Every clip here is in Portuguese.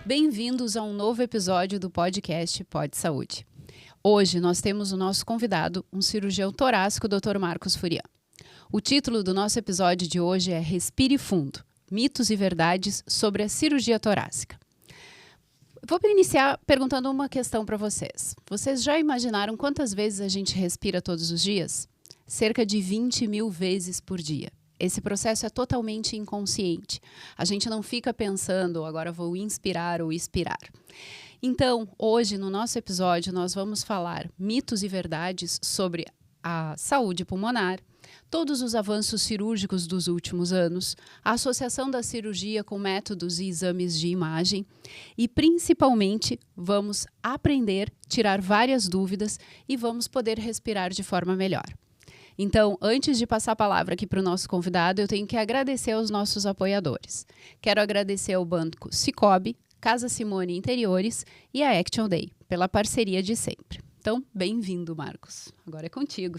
Bem-vindos a um novo episódio do podcast Pod Saúde. Hoje nós temos o nosso convidado, um cirurgião torácico, Dr. Marcos Furian. O título do nosso episódio de hoje é Respire Fundo, mitos e verdades sobre a cirurgia torácica. Vou iniciar perguntando uma questão para vocês. Vocês já imaginaram quantas vezes a gente respira todos os dias? Cerca de 20 mil vezes por dia. Esse processo é totalmente inconsciente. A gente não fica pensando, agora vou inspirar ou expirar. Então, hoje, no nosso episódio, nós vamos falar mitos e verdades sobre a saúde pulmonar, todos os avanços cirúrgicos dos últimos anos, a associação da cirurgia com métodos e exames de imagem e, principalmente, vamos aprender, tirar várias dúvidas e vamos poder respirar de forma melhor. Então, antes de passar a palavra aqui para o nosso convidado, eu tenho que agradecer aos nossos apoiadores. Quero agradecer ao Banco Sicoob, Casa Simone Interiores e a Action Day, pela parceria de sempre. Então, bem-vindo, Marcos. Agora é contigo.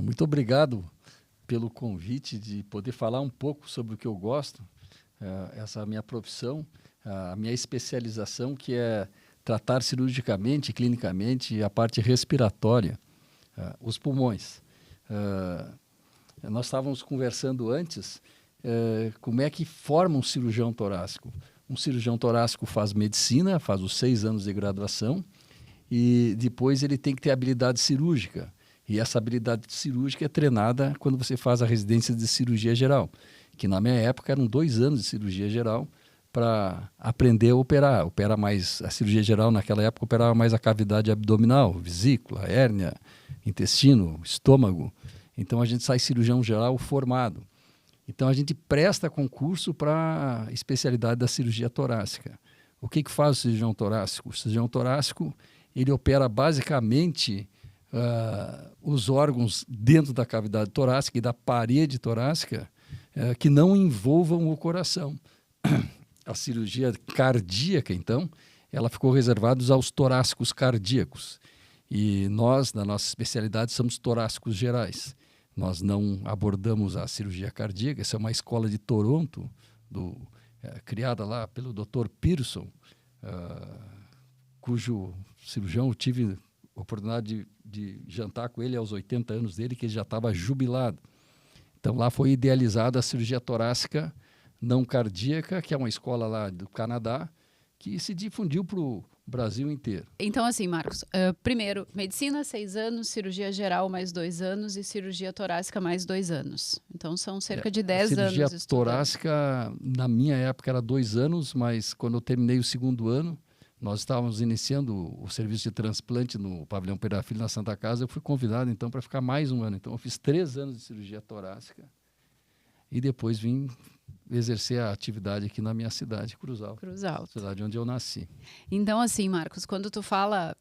Muito obrigado pelo convite de poder falar um pouco sobre o que eu gosto, essa minha profissão, a minha especialização, que é tratar cirurgicamente, clinicamente, a parte respiratória, os pulmões. Nós estávamos conversando antes como é que forma um cirurgião torácico. Um cirurgião torácico faz medicina, faz os 6 anos de graduação e depois ele tem que ter habilidade cirúrgica. E essa habilidade cirúrgica é treinada quando você faz a residência de cirurgia geral, que na minha época eram 2 anos de cirurgia geral para aprender a operar. A cirurgia geral naquela época operava mais a cavidade abdominal, vesícula, hérnia, intestino, estômago. Então a gente sai cirurgião geral formado. Então a gente presta concurso para a especialidade da cirurgia torácica. O que faz o cirurgião torácico? O cirurgião torácico ele opera basicamente os órgãos dentro da cavidade torácica e da parede torácica que não envolvam o coração. A cirurgia cardíaca, então, ela ficou reservada aos torácicos cardíacos. E nós, na nossa especialidade, somos torácicos gerais. Nós não abordamos a cirurgia cardíaca. Essa é uma escola de Toronto, criada lá pelo Dr. Pearson, cujo cirurgião eu tive a oportunidade de jantar com ele aos 80 anos dele, que ele já estava jubilado. Então, lá foi idealizada a cirurgia torácica não cardíaca, que é uma escola lá do Canadá, que se difundiu para o Brasil inteiro. Então, assim, Marcos, primeiro, medicina 6 anos, cirurgia geral mais 2 anos e cirurgia torácica mais 2 anos. Então, são cerca de 10 anos estudando. A cirurgia torácica, na minha época, era 2 anos, mas quando eu terminei o 2º ano, nós estávamos iniciando o serviço de transplante no Pavilhão Pereira Filho, na Santa Casa. Eu fui convidado, então, para ficar mais 1 ano. Então, eu fiz 3 anos de cirurgia torácica e depois vim exercer a atividade aqui na minha cidade, Cruz Alta. Cidade onde eu nasci. Então, assim, Marcos, quando tu fala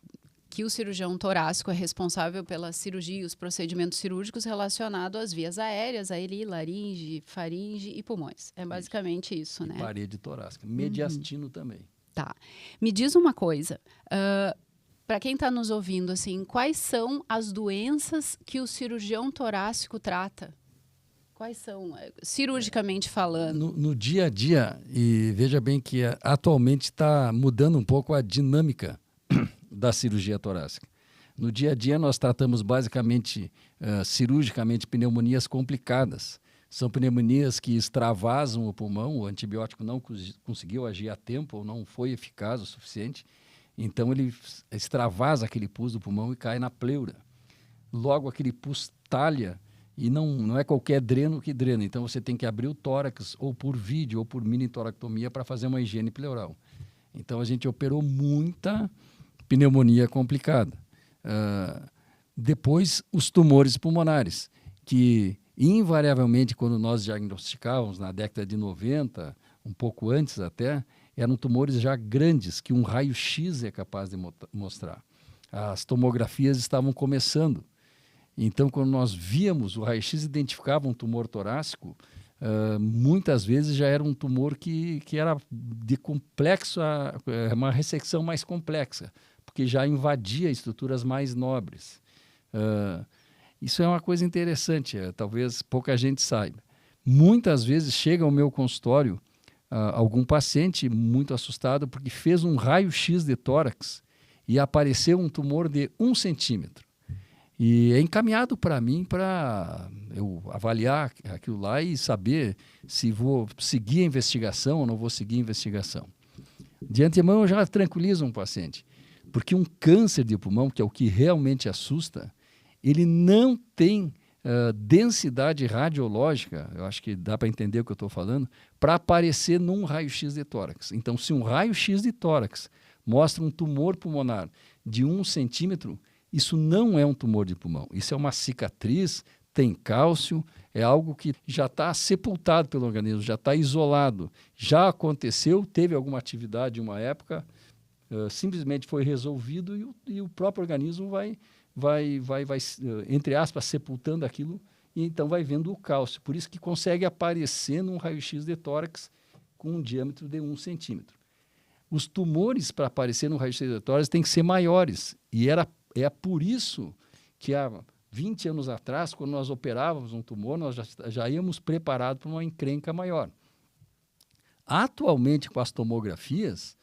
que o cirurgião torácico é responsável pela cirurgia e os procedimentos cirúrgicos relacionados às vias aéreas, laringe, faringe e pulmões. É basicamente isso, né? Parede torácica. Mediastino também. Tá. Me diz uma coisa, para quem está nos ouvindo, assim, quais são as doenças que o cirurgião torácico trata? Quais são, cirurgicamente falando? No dia a dia, e veja bem que atualmente está mudando um pouco a dinâmica da cirurgia torácica. No dia a dia nós tratamos basicamente, cirurgicamente, pneumonias complicadas. São pneumonias que extravasam o pulmão, o antibiótico não conseguiu agir a tempo ou não foi eficaz o suficiente, então ele extravasa aquele pus do pulmão e cai na pleura. Logo aquele pus talha e não é qualquer dreno que drena, então você tem que abrir o tórax ou por vídeo ou por mini toracotomia para fazer uma higiene pleural. Então a gente operou muita pneumonia complicada. Depois os tumores pulmonares, que invariavelmente, quando nós diagnosticávamos na década de 90, um pouco antes até, eram tumores já grandes, que um raio-x é capaz de mostrar. As tomografias estavam começando. Então, quando nós víamos, o raio-x identificava um tumor torácico, muitas vezes já era um tumor que era de complexo, uma ressecção mais complexa, porque já invadia estruturas mais nobres. Isso é uma coisa interessante, talvez pouca gente saiba. Muitas vezes chega ao meu consultório algum paciente muito assustado porque fez um raio-x de tórax e apareceu um tumor de 1 centímetro. E é encaminhado para mim para eu avaliar aquilo lá e saber se vou seguir a investigação ou não vou seguir a investigação. De antemão, eu já tranquilizo um paciente, porque um câncer de pulmão, que é o que realmente assusta, ele não tem densidade radiológica, eu acho que dá para entender o que eu estou falando, para aparecer num raio-x de tórax. Então, se um raio-x de tórax mostra um tumor pulmonar de 1 centímetro, isso não é um tumor de pulmão. Isso é uma cicatriz, tem cálcio, é algo que já está sepultado pelo organismo, já está isolado. Já aconteceu, teve alguma atividade em uma época, simplesmente foi resolvido e o próprio organismo vai, entre aspas, sepultando aquilo e então vai vendo o cálcio. Por isso que consegue aparecer num raio-x de tórax com um diâmetro de 1 centímetro. Os tumores, para aparecer no raio-x de tórax, têm que ser maiores. E é por isso que há 20 anos atrás, quando nós operávamos um tumor, nós já íamos preparados para uma encrenca maior. Atualmente, com as tomografias,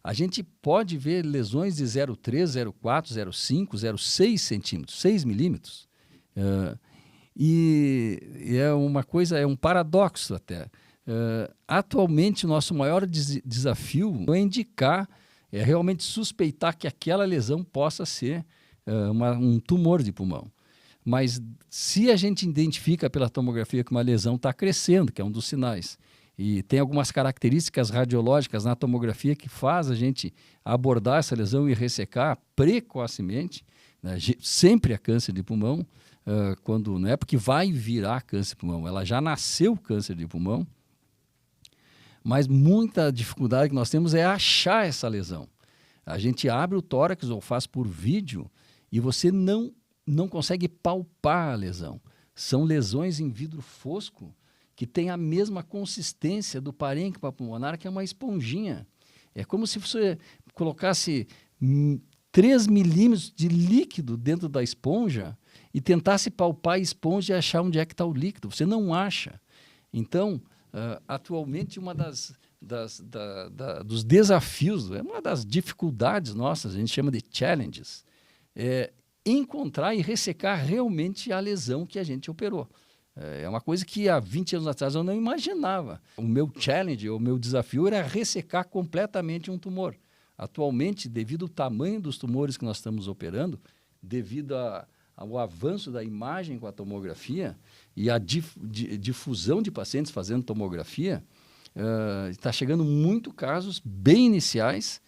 a gente pode ver lesões de 0,3, 0,4, 0,5, 0,6 centímetros, 6 milímetros. E é uma coisa, é um paradoxo até. Atualmente, o nosso maior desafio é indicar, é realmente suspeitar que aquela lesão possa ser um tumor de pulmão. Mas se a gente identifica pela tomografia que uma lesão está crescendo, que é um dos sinais, e tem algumas características radiológicas na tomografia que faz a gente abordar essa lesão e ressecar precocemente, né? Sempre é câncer de pulmão, quando não é porque vai virar câncer de pulmão, ela já nasceu câncer de pulmão, mas muita dificuldade que nós temos é achar essa lesão. A gente abre o tórax ou faz por vídeo e você não consegue palpar a lesão. São lesões em vidro fosco que têm a mesma consistência do parênquima pulmonar, que é uma esponjinha. É como se você colocasse 3 milímetros de líquido dentro da esponja e tentasse palpar a esponja e achar onde é que está o líquido. Você não acha. Então, atualmente, uma dos desafios, uma das dificuldades nossas, a gente chama de challenges, é encontrar e ressecar realmente a lesão que a gente operou. É uma coisa que há 20 anos atrás eu não imaginava. O meu challenge, o meu desafio era ressecar completamente um tumor. Atualmente, devido ao tamanho dos tumores que nós estamos operando, devido ao avanço da imagem com a tomografia e a difusão de pacientes fazendo tomografia, está chegando muito casos bem iniciais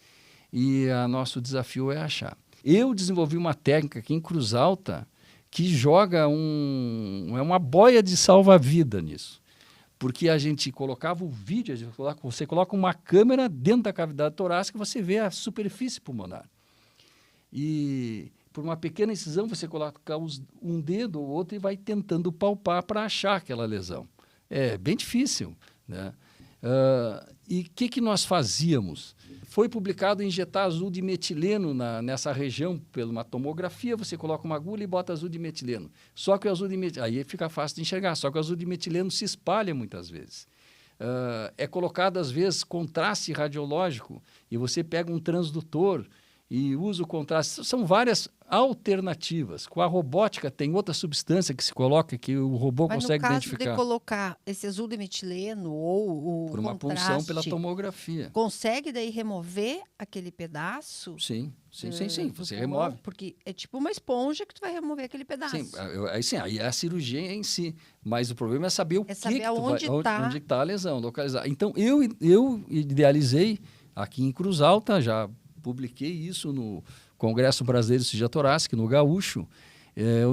e nosso desafio é achar. Eu desenvolvi uma técnica aqui em Cruz Alta que joga uma boia de salva-vida nisso. Porque a gente colocava o vídeo, você coloca uma câmera dentro da cavidade torácica e você vê a superfície pulmonar. E por uma pequena incisão, você coloca um dedo ou outro e vai tentando palpar para achar aquela lesão. É bem difícil, né? E o que nós fazíamos? Foi publicado injetar azul de metileno nessa região pela uma tomografia, você coloca uma agulha e bota azul de metileno. Só que o azul de metileno, aí fica fácil de enxergar, só que o azul de metileno se espalha muitas vezes. É colocado, às vezes, contraste radiológico, e você pega um transdutor e usa o contraste. São várias alternativas. Com a robótica tem outra substância que se coloca que o robô consegue identificar. Mas no caso de colocar esse azul de metileno ou o por uma punção pela tomografia. Consegue daí remover aquele pedaço? Sim. Você remove. Porque é tipo uma esponja que tu vai remover aquele pedaço. Sim, aí é a cirurgia em si. Mas o problema é saber onde está a lesão, localizar. Então, eu idealizei aqui em Cruz Alta, já publiquei isso no Congresso Brasileiro de Cirurgia Torácica, no Gaúcho.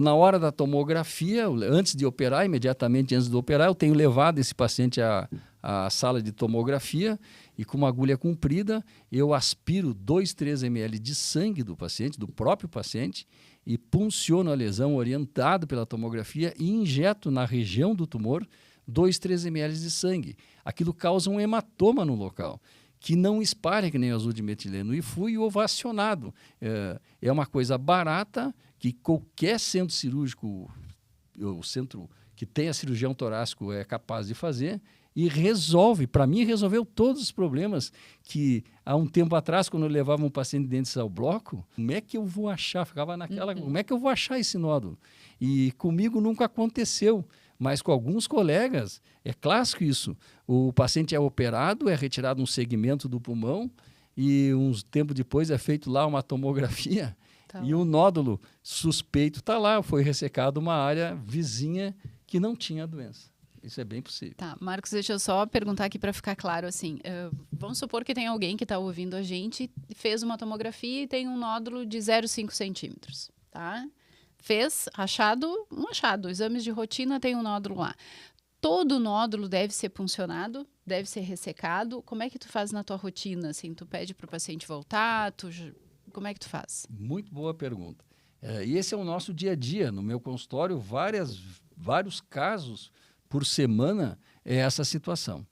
Na hora da tomografia, antes de operar, imediatamente antes de operar, eu tenho levado esse paciente à sala de tomografia e com uma agulha comprida, eu aspiro 2, 3 ml de sangue do paciente, do próprio paciente, e punciono a lesão orientado pela tomografia e injeto na região do tumor 2, 3 ml de sangue. Aquilo causa um hematoma no local, que não espalha que nem azul de metileno, e fui ovacionado. É uma coisa barata que qualquer centro cirúrgico, o centro que tenha cirurgião torácico é capaz de fazer, e resolve. Para mim, resolveu todos os problemas que, há um tempo atrás, quando eu levava um paciente de dentes ao bloco, como é que eu vou achar? Ficava naquela, como é que eu vou achar esse nódulo? E comigo nunca aconteceu, mas com alguns colegas, é clássico isso. O paciente é operado, é retirado um segmento do pulmão e uns tempo depois é feito lá uma tomografia e o nódulo suspeito está lá, foi ressecado uma área vizinha que não tinha a doença. Isso é bem possível. Tá, Marcos, deixa eu só perguntar aqui para ficar claro, assim, vamos supor que tem alguém que está ouvindo a gente, fez uma tomografia e tem um nódulo de 0,5 centímetros, tá? Fez um achado, exames de rotina tem um nódulo lá. Todo nódulo deve ser puncionado, deve ser ressecado. Como é que tu faz na tua rotina? Assim, tu pede para o paciente voltar? Como é que tu faz? Muito boa pergunta. E esse é o nosso dia a dia. No meu consultório, vários casos por semana é essa situação.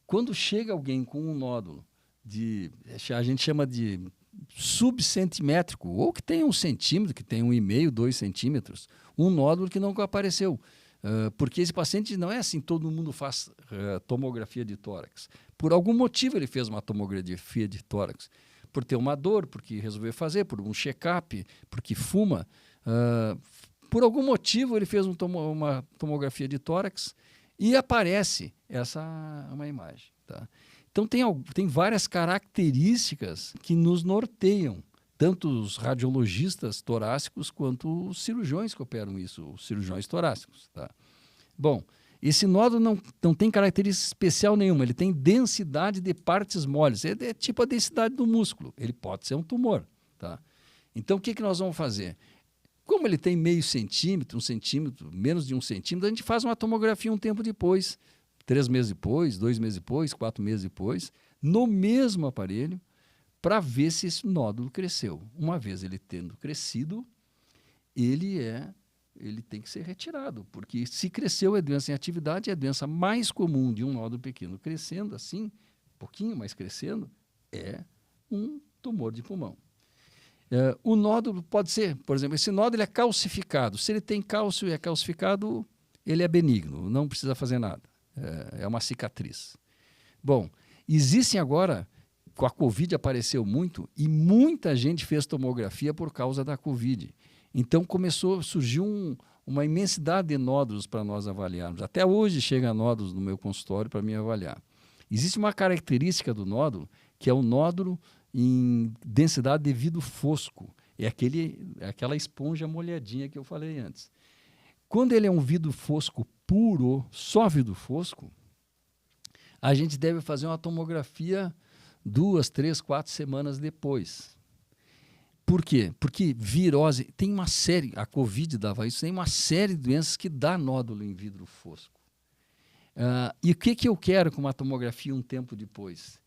Quando chega alguém com um nódulo a gente chama de subcentimétrico, ou que tem 1 centímetro, que tem 1,5, 2 centímetros, um nódulo que nunca apareceu. Porque esse paciente não é assim, todo mundo faz tomografia de tórax. Por algum motivo ele fez uma tomografia de tórax. Por ter uma dor, porque resolveu fazer, por um check-up, porque fuma. Por algum motivo ele fez uma tomografia de tórax e aparece uma imagem. Tá? Então tem várias características que nos norteiam, tanto os radiologistas torácicos quanto os cirurgiões que operam isso, os cirurgiões torácicos. Tá? Bom, esse nódulo não tem característica especial nenhuma, ele tem densidade de partes moles, é tipo a densidade do músculo, ele pode ser um tumor. Tá? Então o que nós vamos fazer? Como ele tem meio centímetro, 1 centímetro, menos de 1 centímetro, a gente faz uma tomografia um tempo depois, 3 meses depois, 2 meses depois, 4 meses depois, no mesmo aparelho, para ver se esse nódulo cresceu. Uma vez ele tendo crescido, ele tem que ser retirado, porque se cresceu é doença em atividade, é a doença mais comum de um nódulo pequeno crescendo assim, um pouquinho mais crescendo, é um tumor de pulmão. O nódulo pode ser, por exemplo, esse nódulo é calcificado. Se ele tem cálcio e é calcificado, ele é benigno, não precisa fazer nada. É uma cicatriz. Bom, existem agora, com a Covid apareceu muito, e muita gente fez tomografia por causa da Covid. Então surgiu uma imensidade de nódulos para nós avaliarmos. Até hoje chega nódulos no meu consultório para mim avaliar. Existe uma característica do nódulo, que é o nódulo em densidade de vidro fosco. É aquela esponja molhadinha que eu falei antes. Quando ele é um vidro fosco puro, só vidro fosco, a gente deve fazer uma tomografia 2, 3, 4 semanas depois. Por quê? Porque virose, tem uma série, a Covid dava isso, tem uma série de doenças que dá nódulo em vidro fosco. E o que eu quero com uma tomografia um tempo depois?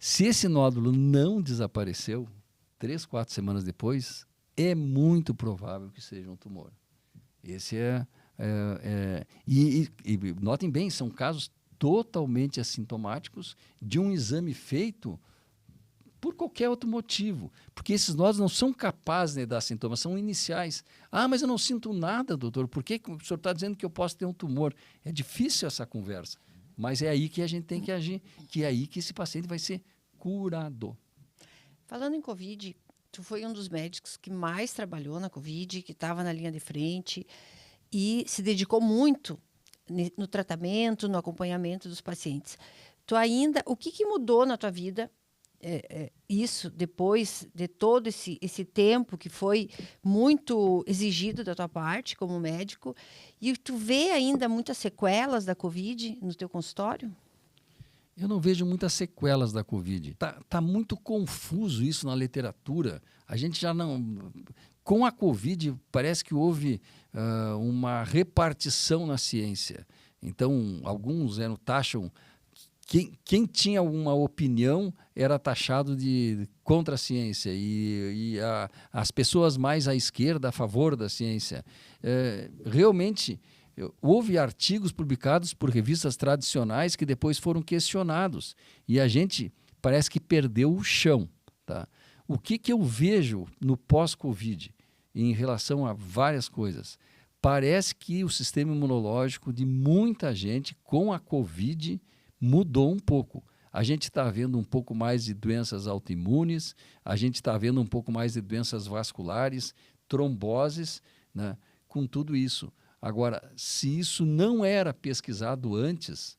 Se esse nódulo não desapareceu, 3, 4 semanas depois, é muito provável que seja um tumor. Esse e notem bem, são casos totalmente assintomáticos de um exame feito por qualquer outro motivo. Porque esses nódulos não são capazes de dar sintomas, são iniciais. Mas eu não sinto nada, doutor. Por que o senhor está dizendo que eu posso ter um tumor? É difícil essa conversa. Mas é aí que a gente tem que agir, que é aí que esse paciente vai ser curado. Falando em Covid, tu foi um dos médicos que mais trabalhou na Covid, que estava na linha de frente e se dedicou muito no tratamento, no acompanhamento dos pacientes. O que mudou na tua vida, isso, depois de todo esse tempo que foi muito exigido da tua parte como médico, e tu vê ainda muitas sequelas da Covid no teu consultório? Eu não vejo muitas sequelas da Covid. Tá muito confuso isso na literatura. A gente já não... Com a Covid, parece que houve uma repartição na ciência. Então, alguns taxam... Quem tinha uma opinião era taxado de contra a ciência e as pessoas mais à esquerda a favor da ciência. Realmente, houve artigos publicados por revistas tradicionais que depois foram questionados e a gente parece que perdeu o chão. Tá? O que eu vejo no pós-Covid em relação a várias coisas? parece que o sistema imunológico de muita gente com a Covid mudou um pouco. A gente está vendo um pouco mais de doenças autoimunes, a gente está vendo um pouco mais de doenças vasculares, tromboses, né, com tudo isso. Agora, se isso não era pesquisado antes,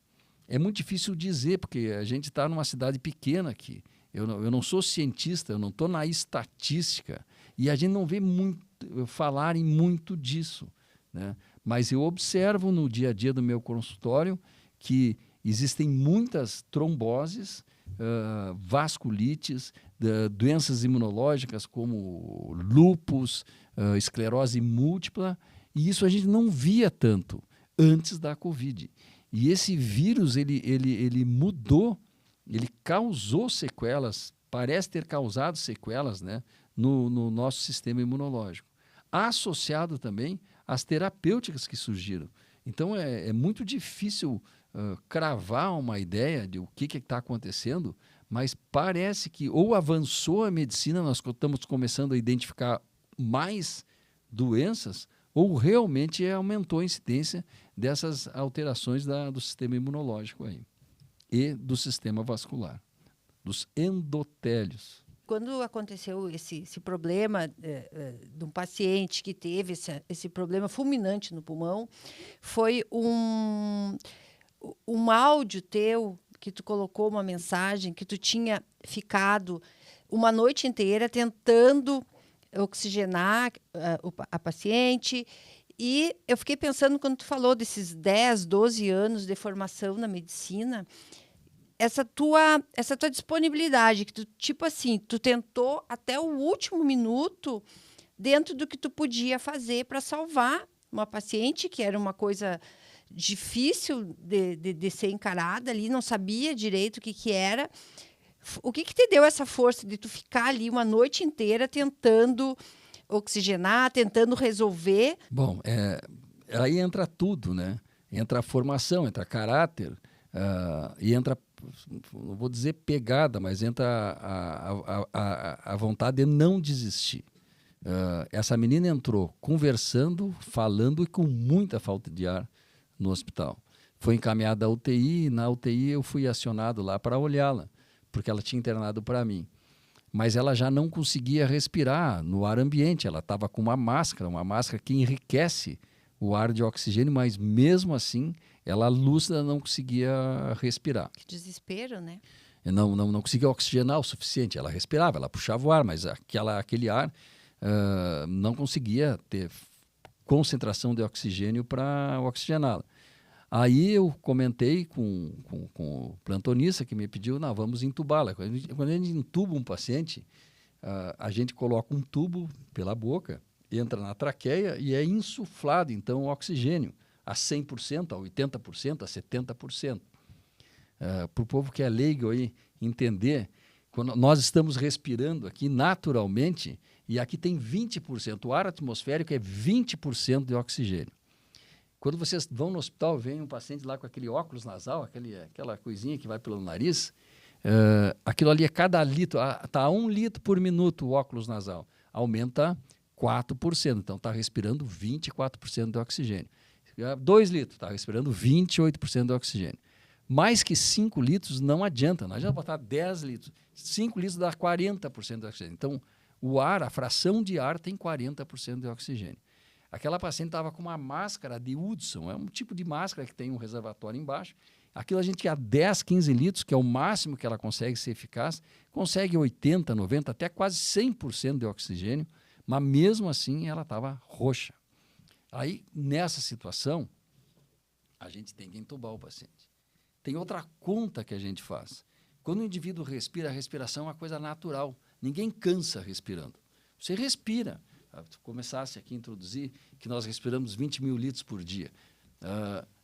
é muito difícil dizer, porque a gente está numa cidade pequena aqui. Eu não sou cientista, eu não estou na estatística, e a gente não vê falarem muito disso, né? Mas eu observo no dia a dia do meu consultório que existem muitas tromboses, vasculites, doenças imunológicas como lúpus, esclerose múltipla, e isso a gente não via tanto antes da Covid. E esse vírus, ele mudou, ele causou sequelas, parece ter causado sequelas, né, no nosso sistema imunológico. Associado também às terapêuticas que surgiram. Então, é muito difícil cravar uma ideia de o que está acontecendo, mas parece que ou avançou a medicina, nós estamos começando a identificar mais doenças, ou realmente aumentou a incidência dessas alterações do sistema imunológico aí, e do sistema vascular, dos endotélios. Quando aconteceu esse problema de um paciente que teve esse problema fulminante no pulmão, foi um áudio teu que tu colocou uma mensagem que tu tinha ficado uma noite inteira tentando oxigenar a paciente. E eu fiquei pensando, quando tu falou desses 10, 12 anos de formação na medicina, essa tua disponibilidade, que tu, tipo assim, tu tentou até o último minuto dentro do que tu podia fazer para salvar uma paciente, que era uma coisa difícil de ser encarada ali, não sabia direito o que era. O que te deu essa força de tu ficar ali uma noite inteira tentando oxigenar, tentando resolver? Bom, aí entra tudo, né? Entra a formação, entra caráter, e entra, não vou dizer pegada, mas entra a vontade de não desistir. Essa menina entrou conversando, falando e com muita falta de ar no hospital. Foi encaminhada à UTI, e na UTI eu fui acionado lá para olhá-la, porque ela tinha internado para mim. Mas ela já não conseguia respirar no ar ambiente, ela estava com uma máscara que enriquece o ar de oxigênio, mas mesmo assim, ela lúcida não conseguia respirar. Que desespero, né? Não conseguia oxigenar o suficiente, ela respirava, ela puxava o ar, mas aquele ar não conseguia ter concentração de oxigênio para oxigená-la. Aí eu comentei com o plantonista que me pediu, vamos entubá-la. Quando a gente entuba um paciente, a gente coloca um tubo pela boca, entra na traqueia e é insuflado, então, o oxigênio a 100%, a 80%, a 70%. Para o povo que é leigo aí entender, quando nós estamos respirando aqui naturalmente, e aqui tem 20%, o ar atmosférico é 20% de oxigênio. Quando vocês vão no hospital, vem um paciente lá com aquele óculos nasal, aquela coisinha que vai pelo nariz, aquilo ali é cada litro, está a 1 litro por minuto o óculos nasal, aumenta 4%, então está respirando 24% de oxigênio. 2 litros, está respirando 28% de oxigênio. Mais que 5 litros não adianta botar 10 litros. 5 litros dá 40% de oxigênio. Então, o ar, a fração de ar tem 40% de oxigênio. Aquela paciente estava com uma máscara de Hudson, é um tipo de máscara que tem um reservatório embaixo. Aquilo a gente a 10, 15 litros, que é o máximo que ela consegue ser eficaz, consegue 80, 90, até quase 100% de oxigênio, mas mesmo assim ela estava roxa. Aí, nessa situação, a gente tem que entubar o paciente. Tem outra conta que a gente faz. Quando o indivíduo respira, a respiração é uma coisa natural. Ninguém cansa respirando. Você respira. Se começasse aqui a introduzir que nós respiramos 20 mil litros por dia.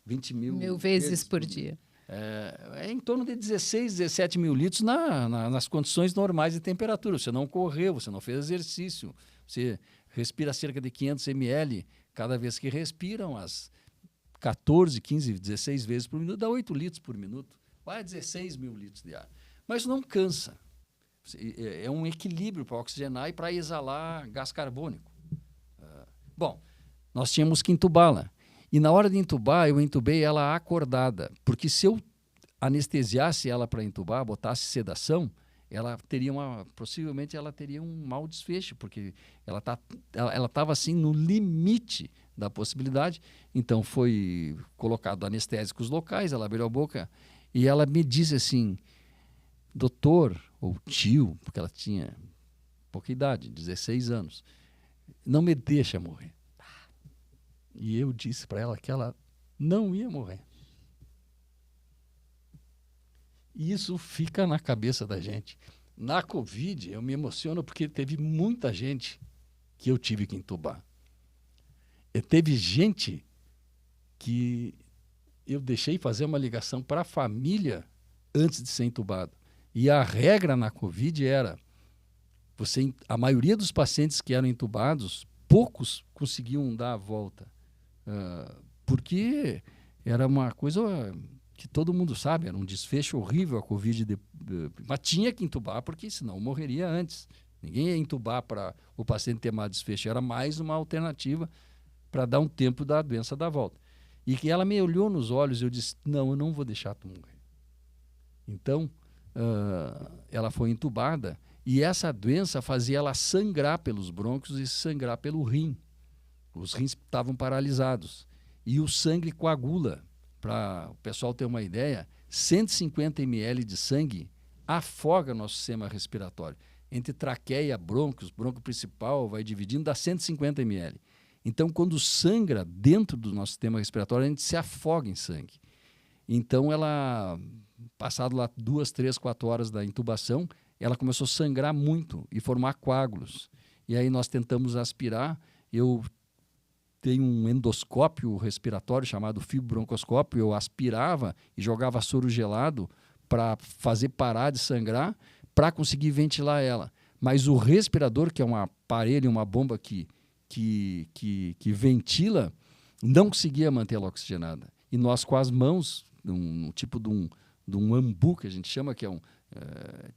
20 mil vezes por dia. É em torno de 16, 17 mil litros nas condições normais de temperatura. Você não correu, você não fez exercício. Você respira cerca de 500 ml cada vez que respira, umas 14, 15, 16 vezes por minuto, dá 8 litros por minuto. Vai a 16 mil litros de ar. Mas isso não cansa. É um equilíbrio para oxigenar e para exalar gás carbônico. Bom, nós tínhamos que entubá-la. E na hora de entubar, eu entubei ela acordada, porque se eu anestesiasse ela para entubar, botasse sedação, possivelmente ela teria um mau desfecho, porque ela estava assim no limite da possibilidade. Então foi colocado anestésicos locais, ela abriu a boca e ela me disse assim: doutor, ou tio, porque ela tinha pouca idade, 16 anos, não me deixa morrer. E eu disse para ela que ela não ia morrer. E isso fica na cabeça da gente. Na Covid, eu me emociono porque teve muita gente que eu tive que entubar. E teve gente que eu deixei fazer uma ligação para a família antes de ser entubado. E a regra na Covid era, a maioria dos pacientes que eram entubados, poucos conseguiam dar a volta. Porque era uma coisa que todo mundo sabe, era um desfecho horrível a Covid, mas tinha que entubar, porque senão morreria antes. Ninguém ia entubar para o paciente ter mais desfecho, era mais uma alternativa para dar um tempo da doença dar volta. E que ela me olhou nos olhos e eu disse: não, eu não vou deixar tu morrer. Então, ela foi entubada e essa doença fazia ela sangrar pelos brônquios e sangrar pelo rim. Os rins estavam paralisados e o sangue coagula. Para o pessoal ter uma ideia, 150 ml de sangue afoga nosso sistema respiratório. Entre traqueia, brônquios, bronco principal, vai dividindo, dá 150 ml. Então, quando sangra dentro do nosso sistema respiratório, a gente se afoga em sangue. Então, ela, passado lá 2, 3, 4 horas da intubação, ela começou a sangrar muito e formar coágulos. E aí nós tentamos aspirar. Eu tenho um endoscópio respiratório chamado fibrobroncoscópio. Eu aspirava e jogava soro gelado para fazer parar de sangrar, para conseguir ventilar ela. Mas o respirador, que é um aparelho, uma bomba que ventila, não conseguia manter ela oxigenada. E nós, com as mãos, um tipo de um ambu, que a gente chama, que é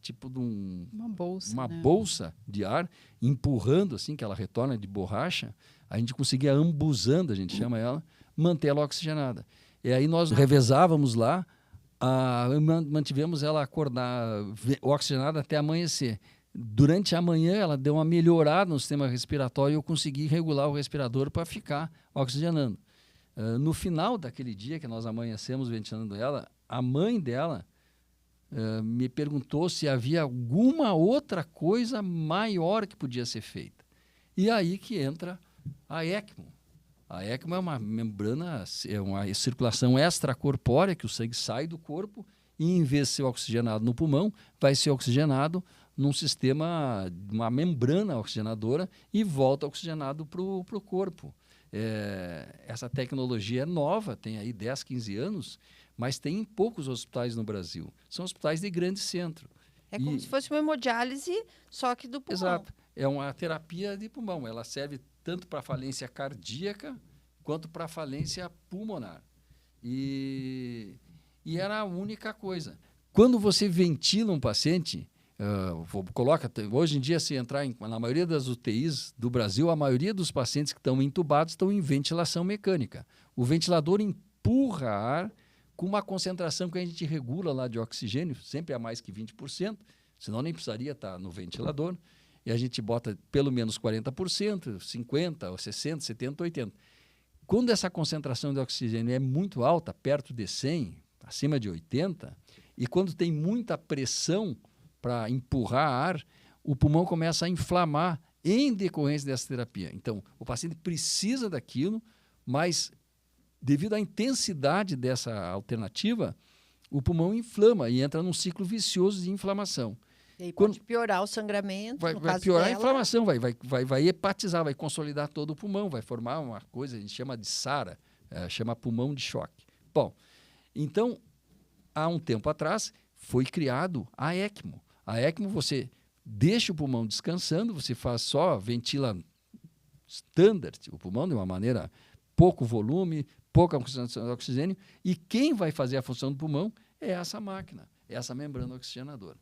tipo de uma bolsa de ar, empurrando, assim, que ela retorna de borracha, a gente conseguia, ambuzando, a gente chama ela, manter ela oxigenada. E aí nós revezávamos lá, mantivemos ela acordar, oxigenada até amanhecer. Durante a manhã, ela deu uma melhorada no sistema respiratório e eu consegui regular o respirador para ficar oxigenando. No final daquele dia que nós amanhecemos ventilando ela, a mãe dela me perguntou se havia alguma outra coisa maior que podia ser feita. E aí que entra a ECMO. A ECMO é uma membrana, é uma circulação extracorpórea, que o sangue sai do corpo e, em vez de ser oxigenado no pulmão, vai ser oxigenado num sistema, uma membrana oxigenadora, e volta oxigenado para o corpo. Essa tecnologia é nova, tem aí 10, 15 anos, mas tem em poucos hospitais no Brasil. São hospitais de grande centro. É como se fosse uma hemodiálise, só que do pulmão. Exato. É uma terapia de pulmão. Ela serve tanto para falência cardíaca quanto para falência pulmonar. E era a única coisa. Quando você ventila um paciente, hoje em dia, se entrar na maioria das UTIs do Brasil, a maioria dos pacientes que estão entubados estão em ventilação mecânica. O ventilador empurra ar com uma concentração que a gente regula lá de oxigênio, sempre a mais que 20%, senão nem precisaria estar no ventilador, e a gente bota pelo menos 40%, 50%, 60%, 70%, 80%. Quando essa concentração de oxigênio é muito alta, perto de 100%, acima de 80%, e quando tem muita pressão para empurrar ar, o pulmão começa a inflamar em decorrência dessa terapia. Então, o paciente precisa daquilo, mas devido à intensidade dessa alternativa, o pulmão inflama e entra num ciclo vicioso de inflamação. E aí pode piorar o sangramento, vai piorar a inflamação, vai hepatizar, vai consolidar todo o pulmão, vai formar uma coisa, a gente chama de SARA, chama pulmão de choque. Bom, então, há um tempo atrás, foi criado a ECMO. A ECMO, você deixa o pulmão descansando, você faz só, ventila standard, o pulmão de uma maneira, pouco volume, pouca concentração de oxigênio, e quem vai fazer a função do pulmão é essa máquina, essa membrana oxigenadora.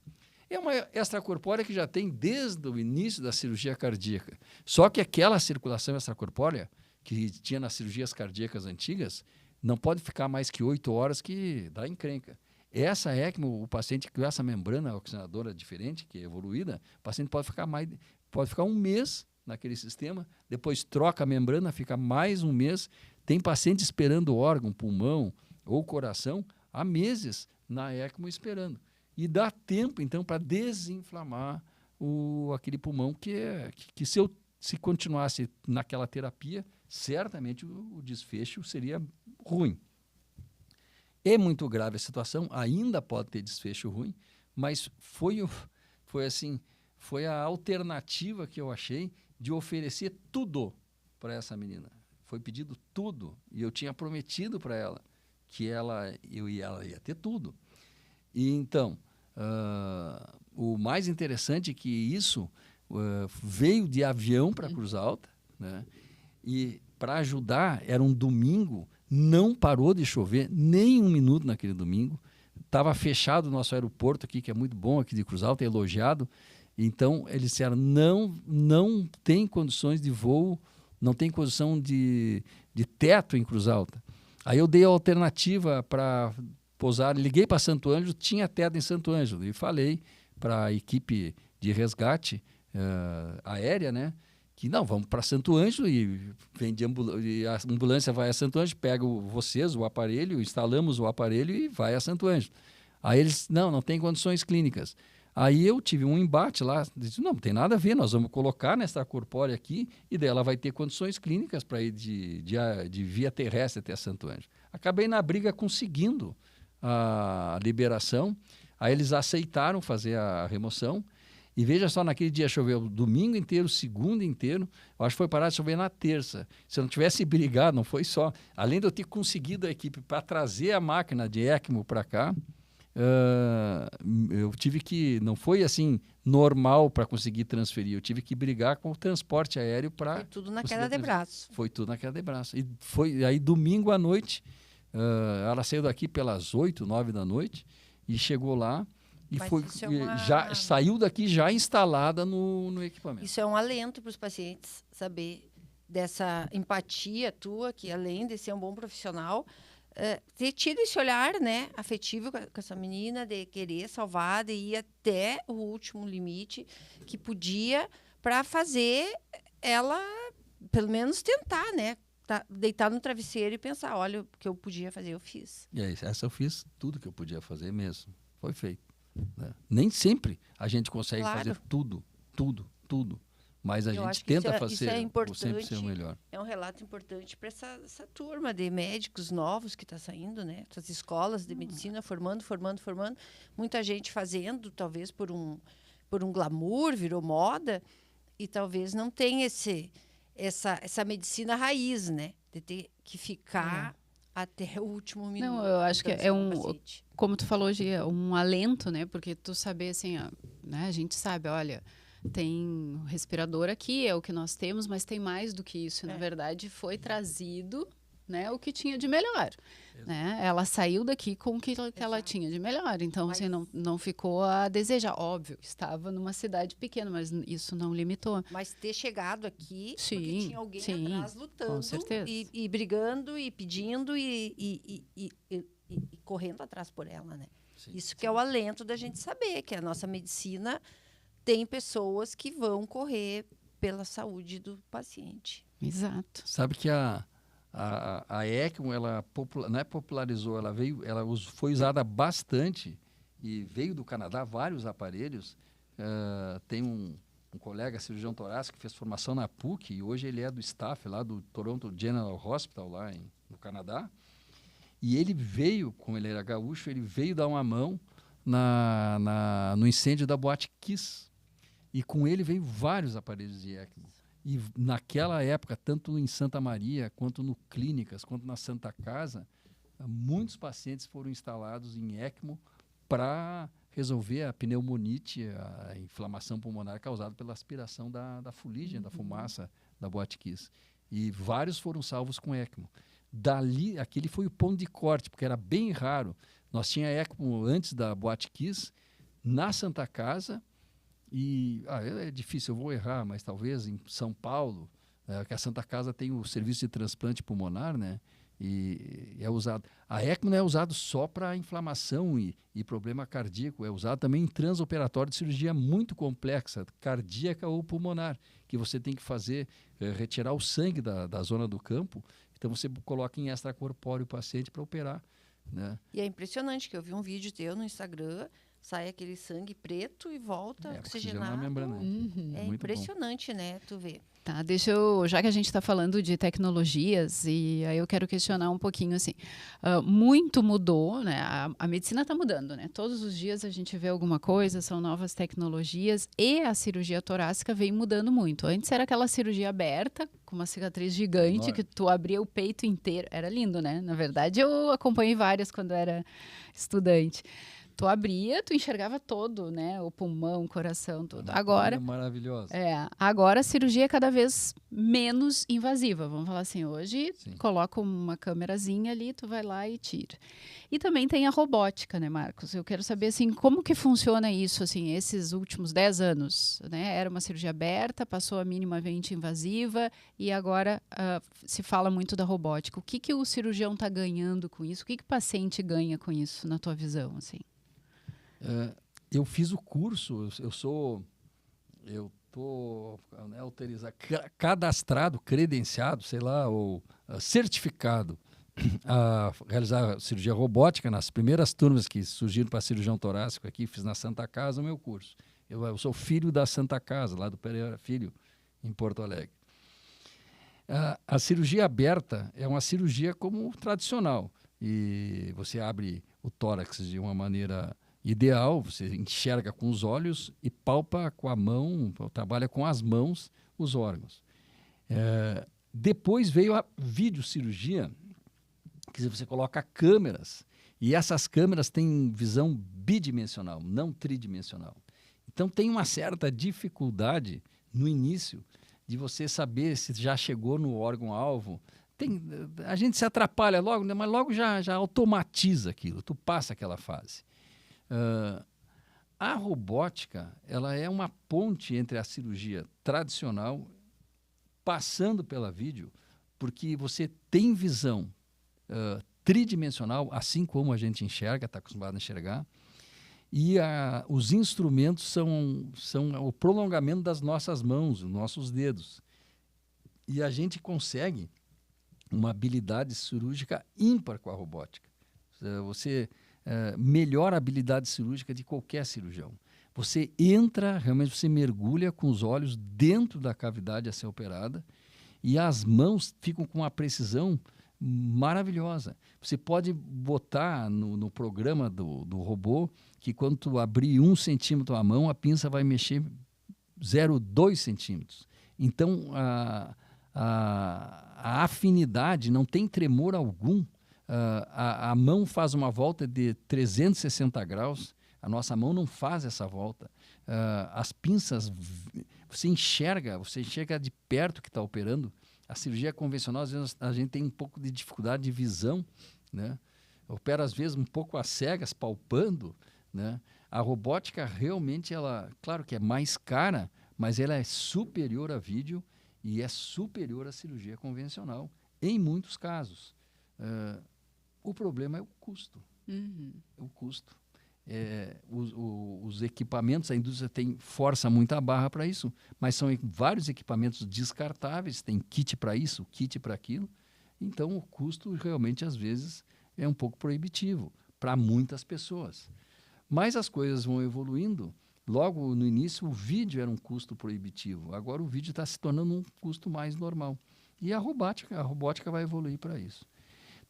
É uma extracorpórea que já tem desde o início da cirurgia cardíaca. Só que aquela circulação extracorpórea, que tinha nas cirurgias cardíacas antigas, não pode ficar mais que 8 horas que dá encrenca. Essa ECMO, o paciente com essa membrana oxigenadora diferente, que é evoluída, o paciente pode ficar um mês naquele sistema, depois troca a membrana, fica mais um mês. Tem paciente esperando órgão, pulmão ou coração há meses na ECMO esperando. E dá tempo, então, para desinflamar aquele pulmão que se continuasse naquela terapia, certamente o desfecho seria ruim. É muito grave a situação, ainda pode ter desfecho ruim, mas foi a alternativa que eu achei de oferecer tudo para essa menina. Foi pedido tudo, e eu tinha prometido para ela que ela ia ter tudo. E então, o mais interessante é que isso veio de avião para Cruz Alta, né? E para ajudar, era um domingo, não parou de chover nem um minuto naquele domingo. Estava fechado o nosso aeroporto aqui, que é muito bom aqui de Cruz Alta, é elogiado. Então, eles disseram, não tem condições de voo, não tem condição de teto em Cruz Alta. Aí eu dei a alternativa para pousar, liguei para Santo Ângelo, tinha teto em Santo Ângelo, e falei para a equipe de resgate aérea, né, que não, vamos para Santo Ângelo e e a ambulância vai a Santo Ângelo, pega o aparelho, instalamos o aparelho e vai a Santo Ângelo. Aí eles, não tem condições clínicas. Aí eu tive um embate lá, disse, não tem nada a ver, nós vamos colocar nessa corpórea aqui e daí ela vai ter condições clínicas para ir de via terrestre até Santo Ângelo. Acabei na briga conseguindo a liberação, aí eles aceitaram fazer a remoção. E veja só, naquele dia choveu domingo inteiro, segunda inteiro, eu acho que foi parar de chover na terça. Se eu não tivesse brigado, não foi só. Além de eu ter conseguido a equipe para trazer a máquina de ECMO para cá, eu tive que, não foi assim normal para conseguir transferir, eu tive que brigar com o transporte aéreo para... Foi tudo na queda de braço. Foi tudo na queda de braço. E foi aí domingo à noite, ela saiu daqui pelas 8, 9 da noite e chegou lá. E já saiu daqui já instalada no equipamento. Isso é um alento para os pacientes, saber dessa empatia tua, que além de ser um bom profissional, ter tido esse olhar, né, afetivo com essa menina, de querer salvar, de ir até o último limite que podia, para fazer ela, pelo menos tentar, né, deitar no travesseiro e pensar, olha, o que eu podia fazer, eu fiz. E aí, essa eu fiz tudo que eu podia fazer mesmo. Foi feito. Né? Nem sempre a gente consegue fazer tudo. Mas a gente tenta fazer sempre ser o melhor. É um relato importante para essa turma de médicos novos que está saindo, né? Essas escolas de medicina formando. Muita gente fazendo, talvez por um glamour, virou moda, e talvez não tenha essa medicina raiz, né? De ter que ficar até o último minuto. Não, eu acho que é como tu falou, Gia, um alento, né? Porque tu saber assim, né? A gente sabe, olha, tem um respirador aqui, é o que nós temos, mas tem mais do que isso. Na verdade, foi trazido, né, o que tinha de melhor. Né? Ela saiu daqui com o que ela tinha de melhor. Então, assim, não ficou a desejar. Óbvio, estava numa cidade pequena, mas isso não limitou. Mas ter chegado aqui, porque tinha alguém atrás lutando, com certeza. E brigando, e pedindo, e correndo atrás por ela, né? Isso que é o alento da gente saber, que a nossa medicina tem pessoas que vão correr pela saúde do paciente. Exato. Sabe que a ECMO, ela não é popularizou, ela foi usada bastante e veio do Canadá vários aparelhos. Tem um colega cirurgião torácico que fez formação na PUC e hoje ele é do staff lá do Toronto General Hospital, lá no Canadá. E ele veio, como ele era gaúcho, ele veio dar uma mão no incêndio da Boate Kiss. E com ele veio vários aparelhos de ECMO. E naquela época, tanto em Santa Maria, quanto no Clínicas, quanto na Santa Casa, muitos pacientes foram instalados em ECMO para resolver a pneumonite, a inflamação pulmonar causada pela aspiração da fuligem, da fumaça da Boate Kiss. E vários foram salvos com ECMO. Dali, aquele foi o ponto de corte, porque era bem raro. Nós tínhamos ECMO antes da Boate Kiss, na Santa Casa, e é difícil, eu vou errar, mas talvez em São Paulo, Que a Santa Casa tem o serviço de transplante pulmonar, né? E é usado. A ECMO não é usado só para inflamação e problema cardíaco, é usado também em transoperatório de cirurgia muito complexa, cardíaca ou pulmonar, que você tem que fazer, retirar o sangue da zona do campo, então você coloca em extracorpóreo o paciente para operar, né? E é impressionante que eu vi um vídeo teu no Instagram, sai aquele sangue preto e volta oxigenado. Na membrana. É muito impressionante, né? Tu vê. Tá, já que a gente está falando de tecnologias, e aí eu quero questionar um pouquinho assim, muito mudou, né? A medicina está mudando, né? Todos os dias a gente vê alguma coisa, são novas tecnologias, e a cirurgia torácica vem mudando muito. Antes era aquela cirurgia aberta, com uma cicatriz gigante, que tu abria o peito inteiro, era lindo, né? Na verdade, eu acompanhei várias quando era estudante. Tu abria, tu enxergava todo, né? O pulmão, o coração, tudo. Agora, maravilhosa. Agora a cirurgia é cada vez menos invasiva. Vamos falar assim, hoje coloca uma câmerazinha ali, tu vai lá e tira. E também tem a robótica, né, Marcos? Eu quero saber assim, como que funciona isso, assim, esses últimos 10 anos, né? Era uma cirurgia aberta, passou a minimamente invasiva e agora se fala muito da robótica. O que o cirurgião está ganhando com isso? O que o paciente ganha com isso, na tua visão, assim? Eu fiz o curso, eu estou autorizado, cadastrado, credenciado, sei lá, ou certificado a realizar cirurgia robótica nas primeiras turmas que surgiram para cirurgião torácico aqui, fiz na Santa Casa o meu curso. Eu sou filho da Santa Casa, lá do Pereira Filho, em Porto Alegre. A cirurgia aberta é uma cirurgia como tradicional, e você abre o tórax de uma maneira ideal, você enxerga com os olhos e palpa com a mão, trabalha com as mãos os órgãos. Depois veio a videocirurgia, que você coloca câmeras, e essas câmeras têm visão bidimensional, não tridimensional. Então tem uma certa dificuldade no início de você saber se já chegou no órgão-alvo. A gente se atrapalha logo, né? Mas logo já automatiza aquilo, tu passa aquela fase. A robótica, ela é uma ponte entre a cirurgia tradicional, passando pela vídeo, porque você tem visão tridimensional, assim como a gente enxerga, está acostumado a enxergar, e os instrumentos são o prolongamento das nossas mãos, os nossos dedos. E a gente consegue uma habilidade cirúrgica ímpar com a robótica. Você melhora a habilidade cirúrgica de qualquer cirurgião. Você entra, realmente você mergulha com os olhos dentro da cavidade a ser operada e as mãos ficam com uma precisão maravilhosa. Você pode botar no programa do robô que quando tu abrir 1 centímetro a mão, a pinça vai mexer 0,2 centímetros. Então, a afinidade não tem tremor algum. A mão faz uma volta de 360 graus, a nossa mão não faz essa volta. As pinças, você enxerga de perto que está operando. A cirurgia convencional, às vezes, a gente tem um pouco de dificuldade de visão, né? Opera, às vezes, um pouco às cegas, palpando, né? A robótica, realmente, claro que é mais cara, mas ela é superior a vídeo e é superior à cirurgia convencional, em muitos casos. O problema é o custo. O custo. Os equipamentos, a indústria força muito a barra para isso, mas são vários equipamentos descartáveis, tem kit para isso, kit para aquilo. Então, o custo realmente, às vezes, é um pouco proibitivo para muitas pessoas. Mas as coisas vão evoluindo. Logo no início, o vídeo era um custo proibitivo. Agora, o vídeo está se tornando um custo mais normal. E a robótica vai evoluir para isso.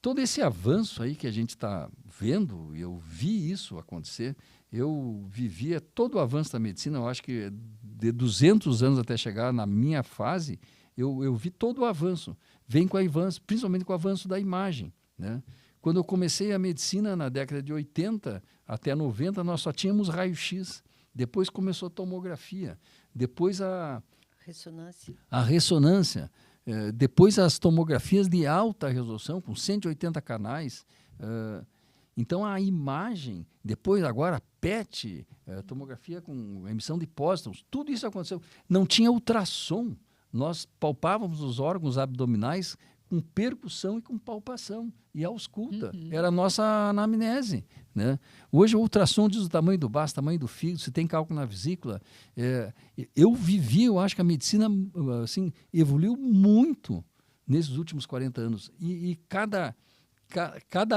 Todo esse avanço aí que a gente está vendo, eu vi isso acontecer, eu vivia todo o avanço da medicina, eu acho que de 200 anos até chegar na minha fase, eu vi todo o avanço. Vem com o avanço, principalmente com o avanço da imagem, né? Quando eu comecei a medicina na década de 80 até 90, nós só tínhamos raio-x. Depois começou a tomografia, depois a ressonância. Depois as tomografias de alta resolução, com 180 canais. Então a imagem, depois agora PET, tomografia com emissão de pósitrons, tudo isso aconteceu. Não tinha ultrassom. nós palpávamos os órgãos abdominais com percussão e com palpação, e ausculta. Era a nossa anamnese, né? Hoje o ultrassom diz o tamanho do baço, o tamanho do fígado, se tem cálculo na vesícula. Eu acho que a medicina assim, evoluiu muito nesses últimos 40 anos. E cada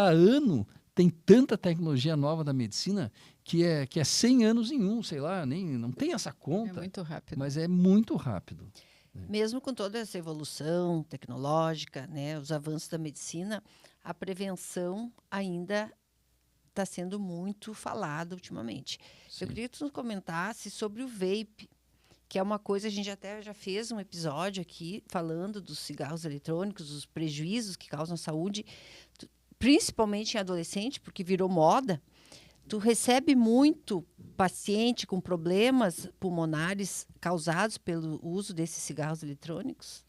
ano tem tanta tecnologia nova da medicina que é 100 anos em um, sei lá, não tem essa conta. É muito rápido. Mas é muito rápido. Mesmo com toda essa evolução tecnológica, né, os avanços da medicina, a prevenção ainda está sendo muito falada ultimamente. Sim. Eu queria que tu nos comentasse sobre o vape, que é uma coisa, a gente até já fez um episódio aqui falando dos cigarros eletrônicos, os prejuízos que causam à saúde, principalmente em adolescente, porque virou moda. Tu recebe muito paciente com problemas pulmonares causados pelo uso desses cigarros eletrônicos?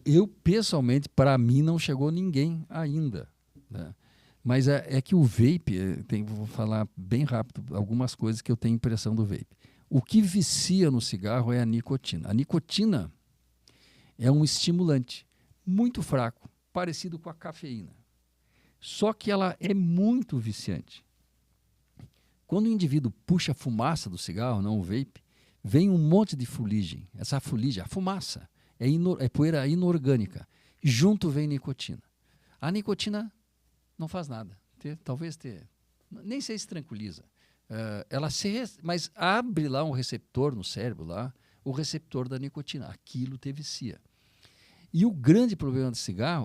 Eu pessoalmente, para mim, não chegou ninguém ainda, né? Mas é que o vape, vou falar bem rápido algumas coisas que eu tenho impressão do vape. O que vicia no cigarro é a nicotina. A nicotina é um estimulante muito fraco, parecido com a cafeína. Só que ela é muito viciante. Quando o indivíduo puxa a fumaça do cigarro, não o vape, vem um monte de fuligem. Essa fuligem, a fumaça, é poeira inorgânica. Junto vem nicotina. A nicotina não faz nada. Nem sei se tranquiliza. Mas abre lá um receptor no cérebro, lá, o receptor da nicotina. Aquilo te vicia. E o grande problema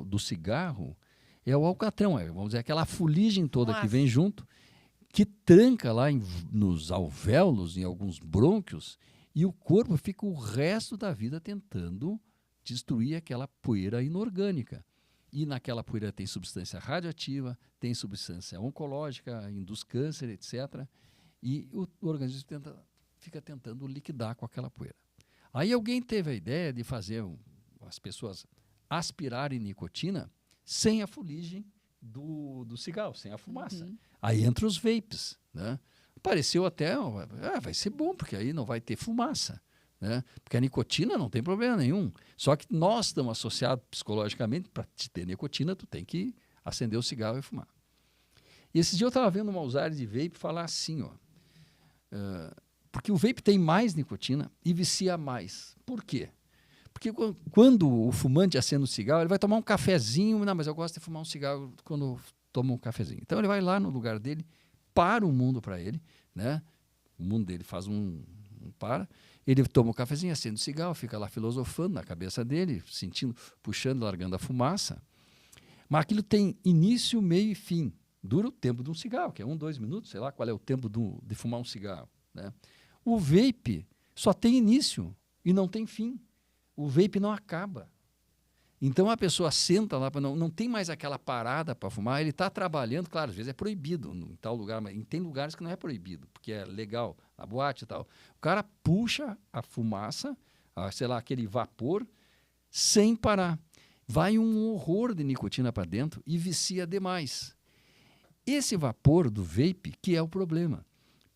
do cigarro é o alcatrão, vamos dizer, aquela fuligem toda que vem junto, que tranca lá nos alvéolos, em alguns brônquios, e o corpo fica o resto da vida tentando destruir aquela poeira inorgânica. E naquela poeira tem substância radioativa, tem substância oncológica, induz câncer, etc. E o organismo fica tentando liquidar com aquela poeira. Aí alguém teve a ideia de fazer as pessoas aspirarem nicotina sem a fuligem do cigarro, sem a fumaça. Aí entra os vapes, né? Pareceu até, vai ser bom, porque aí não vai ter fumaça, né? Porque a nicotina não tem problema nenhum. Só que nós estamos associados psicologicamente, para te ter nicotina, tu tem que acender o cigarro e fumar. E esse dia eu estava vendo uma usuária de vape falar assim, porque o vape tem mais nicotina e vicia mais. Por quê? Porque quando o fumante acende o cigarro, ele vai tomar um cafezinho. Não, mas eu gosto de fumar um cigarro quando tomo um cafezinho. Então ele vai lá no lugar dele, para o mundo para ele, né? O mundo dele faz para. Ele toma um cafezinho, acende o cigarro, fica lá filosofando na cabeça dele, sentindo, puxando, largando a fumaça. Mas aquilo tem início, meio e fim. Dura o tempo de um cigarro, que é 1, 2 minutos, sei lá qual é o tempo de fumar um cigarro, né? O vape só tem início e não tem fim. O vape não acaba. Então a pessoa senta lá, não tem mais aquela parada para fumar, ele está trabalhando, claro, às vezes é proibido em tal lugar, mas tem lugares que não é proibido, porque é legal, na boate e tal. O cara puxa a fumaça, sei lá, aquele vapor, sem parar. Vai um horror de nicotina para dentro e vicia demais. Esse vapor do vape que é o problema,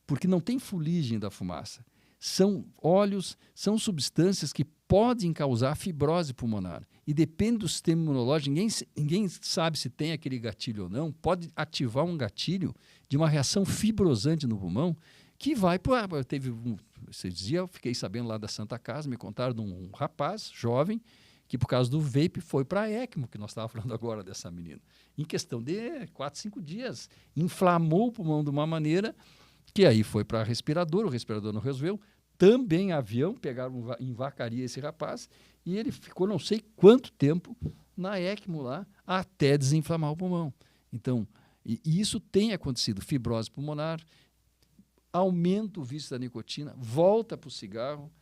porque não tem fuligem da fumaça. São óleos, são substâncias que podem causar fibrose pulmonar. E depende do sistema imunológico, ninguém sabe se tem aquele gatilho ou não, pode ativar um gatilho de uma reação fibrosante no pulmão, que vai para... Esses dias eu fiquei sabendo lá da Santa Casa, me contaram de um rapaz jovem, que por causa do vape foi para a ECMO, que nós estávamos falando agora dessa menina. Em questão de 4, 5 dias, inflamou o pulmão de uma maneira que aí foi para respirador, o respirador não resolveu, também avião, pegaram em Vacaria esse rapaz, e ele ficou não sei quanto tempo na ECMO lá, até desinflamar o pulmão. Então, e isso tem acontecido, fibrose pulmonar, aumenta o vício da nicotina, volta para o cigarro,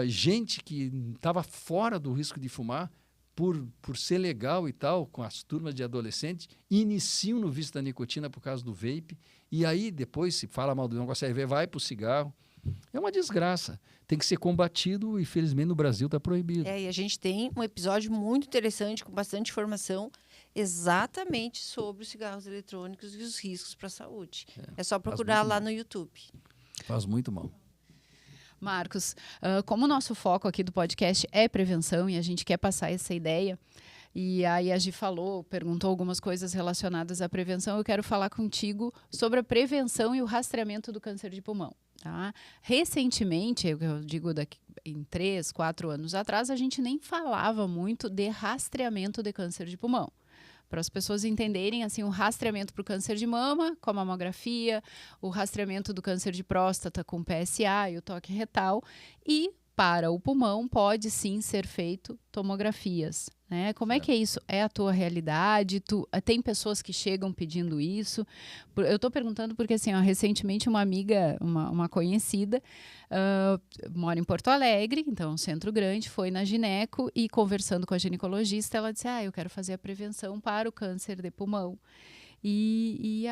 gente que estava fora do risco de fumar, por ser legal e tal, com as turmas de adolescentes, iniciam no vício da nicotina por causa do vape, e aí depois se fala mal do negócio, aí vai para o cigarro. É uma desgraça. Tem que ser combatido e, felizmente, no Brasil está proibido. E a gente tem um episódio muito interessante, com bastante informação, exatamente sobre os cigarros eletrônicos e os riscos para a saúde. É só procurar lá no YouTube. Faz muito mal. Marcos, como o nosso foco aqui do podcast é prevenção e a gente quer passar essa ideia, e aí a Gi perguntou algumas coisas relacionadas à prevenção, eu quero falar contigo sobre a prevenção e o rastreamento do câncer de pulmão. Tá? Recentemente, eu digo em 3, 4 anos atrás, a gente nem falava muito de rastreamento de câncer de pulmão. Para as pessoas entenderem, assim, o rastreamento para o câncer de mama, com a mamografia, o rastreamento do câncer de próstata com PSA e o toque retal, e para o pulmão pode sim ser feito tomografias. Né? Como é que é isso? É a tua realidade? Tem pessoas que chegam pedindo isso? Eu estou perguntando porque assim, recentemente uma amiga, uma conhecida, mora em Porto Alegre, então um centro grande, foi na gineco e conversando com a ginecologista, ela disse, eu quero fazer a prevenção para o câncer de pulmão. E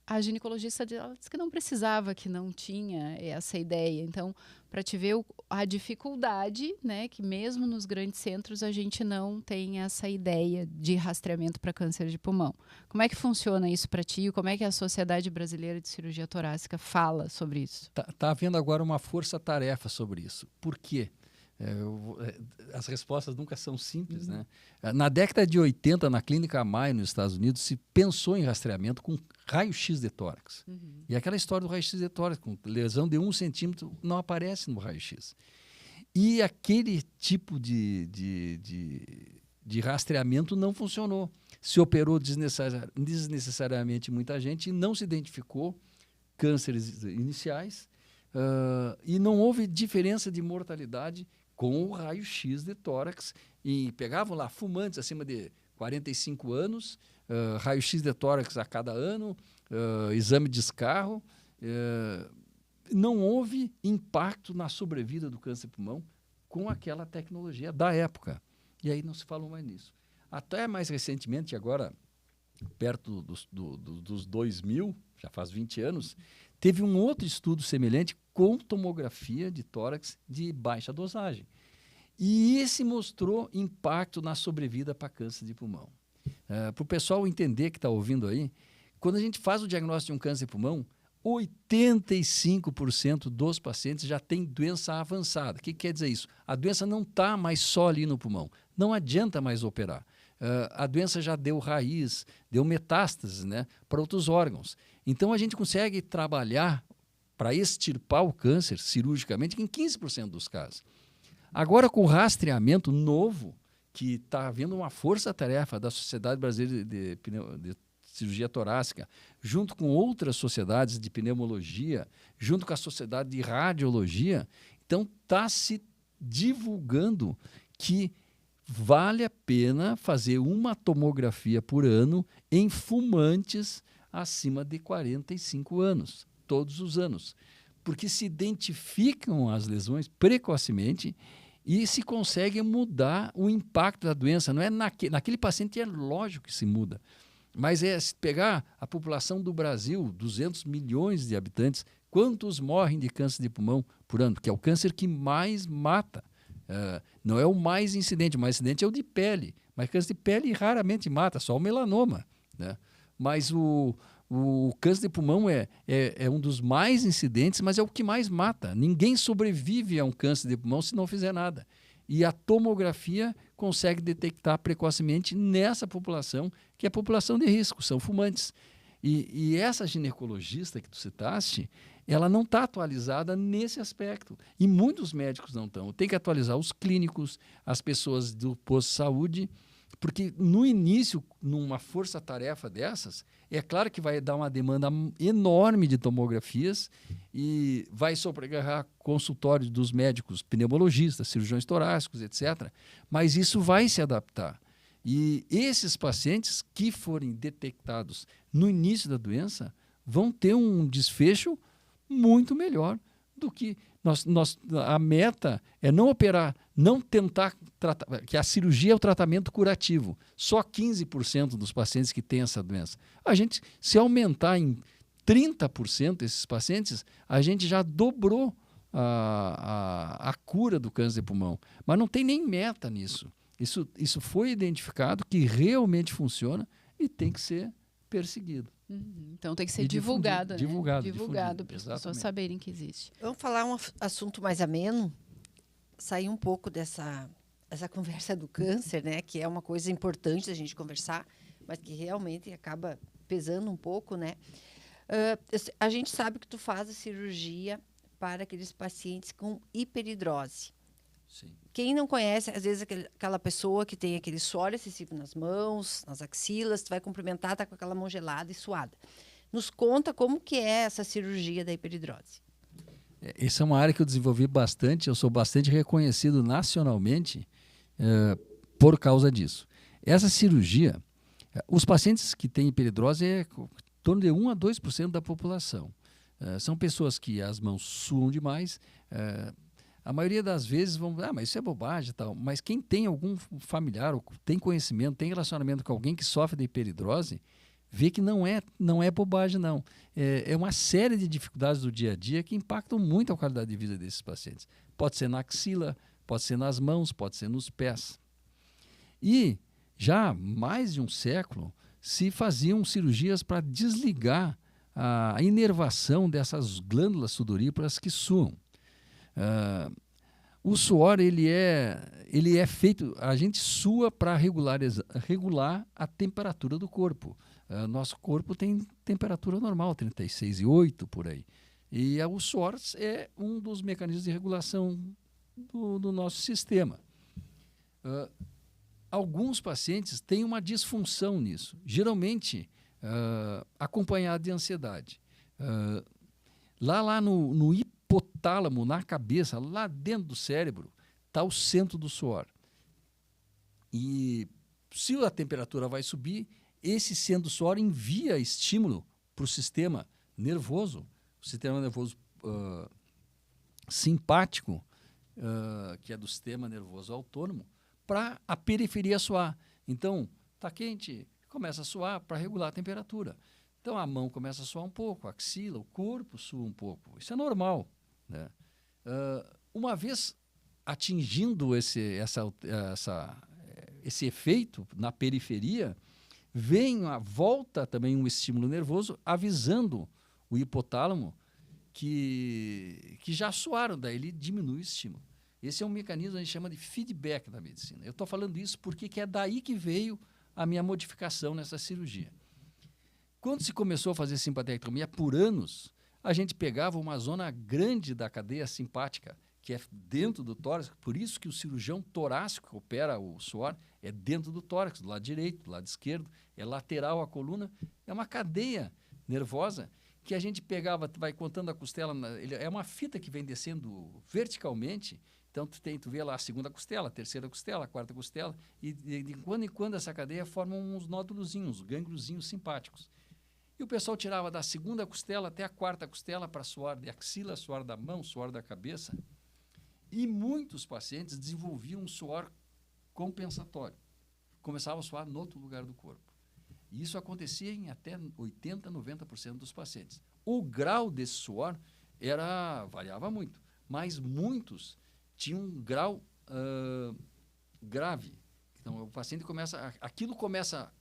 a ginecologista ela disse que não precisava, que não tinha essa ideia. Então, para te ver a dificuldade, né, que mesmo nos grandes centros a gente não tem essa ideia de rastreamento para câncer de pulmão. Como é que funciona isso para ti? Como é que a Sociedade Brasileira de Cirurgia Torácica fala sobre isso? Tá havendo agora uma força-tarefa sobre isso. Por quê? As respostas nunca são simples, né? Na década de 80, na Clínica Mayo, nos Estados Unidos, se pensou em rastreamento com raio-x de tórax. E aquela história do raio-x de tórax, com lesão de 1 centímetro, não aparece no raio-x. E aquele tipo de rastreamento não funcionou. Se operou desnecessariamente muita gente e não se identificou cânceres iniciais e não houve diferença de mortalidade com o raio-x de tórax. E pegavam lá fumantes acima de 45 anos, raio-x de tórax a cada ano, exame de escarro. Não houve impacto na sobrevida do câncer de pulmão com aquela tecnologia da época. E aí não se falou mais nisso. Até mais recentemente, agora, perto dos 2000, já faz 20 anos, teve um outro estudo semelhante com tomografia de tórax de baixa dosagem. E esse mostrou impacto na sobrevida para câncer de pulmão. Para o pessoal entender que está ouvindo aí, quando a gente faz o diagnóstico de um câncer de pulmão, 85% dos pacientes já tem doença avançada. O que quer dizer isso? A doença não está mais só ali no pulmão. Não adianta mais operar. A doença já deu raiz, deu metástases, né, para outros órgãos. Então, a gente consegue trabalhar para extirpar o câncer cirurgicamente em 15% dos casos. Agora, com o rastreamento novo, que está havendo uma força-tarefa da Sociedade Brasileira de Cirurgia Torácica, junto com outras sociedades de pneumologia, junto com a Sociedade de Radiologia, então está se divulgando que vale a pena fazer uma tomografia por ano em fumantes acima de 45 anos, todos os anos, porque se identificam as lesões precocemente e se consegue mudar o impacto da doença. Não é naquele paciente, é lógico que se muda, mas se pegar a população do Brasil, 200 milhões de habitantes, quantos morrem de câncer de pulmão por ano? Que é o câncer que mais mata. Não é o mais incidente, o mais incidente é o de pele, mas câncer de pele raramente mata, só o melanoma, né? Mas o câncer de pulmão é um dos mais incidentes, mas é o que mais mata. Ninguém sobrevive a um câncer de pulmão se não fizer nada. E a tomografia consegue detectar precocemente nessa população, que é a população de risco, são fumantes. E essa ginecologista que tu citaste, ela não está atualizada nesse aspecto. E muitos médicos não estão. Tem que atualizar os clínicos, as pessoas do posto de saúde, porque no início, numa força-tarefa dessas, é claro que vai dar uma demanda enorme de tomografias e vai sobrecarregar consultórios dos médicos pneumologistas, cirurgiões torácicos, etc. Mas isso vai se adaptar. E esses pacientes que forem detectados no início da doença vão ter um desfecho muito melhor do que a meta é não operar, não tentar tratar, que a cirurgia é o tratamento curativo. Só 15% dos pacientes que têm essa doença. A gente, se aumentar em 30% esses pacientes, a gente já dobrou a cura do câncer de pulmão. Mas não tem nem meta nisso. Isso foi identificado que realmente funciona e tem que ser perseguido. Então tem que ser E divulgado, né? divulgado Para as pessoas saberem que existe. Vamos falar um assunto mais ameno, sair um pouco essa conversa do câncer, né? Que é uma coisa importante da gente conversar, mas que realmente acaba pesando um pouco, né? A gente sabe que tu faz a cirurgia para aqueles pacientes com hiperidrose. Sim. Quem não conhece, às vezes, aquela pessoa que tem aquele suor excessivo nas mãos, nas axilas, tu vai cumprimentar, tá com aquela mão gelada e suada. Nos conta como que é essa cirurgia da hiperidrose. Essa é uma área que eu desenvolvi bastante, eu sou bastante reconhecido nacionalmente por causa disso. Essa cirurgia, os pacientes que têm hiperidrose é em torno de 1 a 2% da população. São pessoas que as mãos suam demais. A maioria das vezes vão, mas isso é bobagem e tal. Mas quem tem algum familiar, ou tem conhecimento, tem relacionamento com alguém que sofre de hiperidrose, vê que não é bobagem, não. É uma série de dificuldades do dia a dia que impactam muito a qualidade de vida desses pacientes. Pode ser na axila, pode ser nas mãos, pode ser nos pés. E já há mais de um século se faziam cirurgias para desligar a inervação dessas glândulas sudoríparas que suam. O suor ele é feito, a gente sua para regular a temperatura do corpo. Nosso corpo tem temperatura normal, 36,8 por aí. E o suor é um dos mecanismos de regulação do nosso sistema. Alguns pacientes têm uma disfunção nisso, geralmente acompanhada de ansiedade. Lá no hipotálamo, na cabeça, lá dentro do cérebro, está o centro do suor. E se a temperatura vai subir, esse centro do suor envia estímulo para o sistema nervoso, o sistema nervoso simpático, que é do sistema nervoso autônomo, para a periferia suar. Então, está quente, começa a suar para regular a temperatura. Então, a mão começa a suar um pouco, a axila, o corpo sua um pouco. Isso é normal, né? Uma vez atingindo esse efeito na periferia, vem à volta também um estímulo nervoso avisando o hipotálamo que já suaram, daí ele diminui o estímulo. Esse é um mecanismo que a gente chama de feedback da medicina. Eu estou falando isso porque é daí que veio a minha modificação nessa cirurgia. Quando se começou a fazer simpatectomia por anos, a gente pegava uma zona grande da cadeia simpática, que é dentro do tórax, por isso que o cirurgião torácico que opera o suor é dentro do tórax, do lado direito, do lado esquerdo, é lateral à coluna, é uma cadeia nervosa que a gente pegava, vai contando a costela, é uma fita que vem descendo verticalmente, então tu vê lá a segunda costela, a terceira costela, a quarta costela, e de quando em quando essa cadeia forma uns nódulozinhos, gângliozinhos simpáticos. E o pessoal tirava da segunda costela até a quarta costela para suor de axila, suor da mão, suor da cabeça. E muitos pacientes desenvolviam um suor compensatório. Começavam a suar no outro lugar do corpo. E isso acontecia em até 80%, 90% dos pacientes. O grau desse suor variava muito, mas muitos tinham um grau grave. Então, o paciente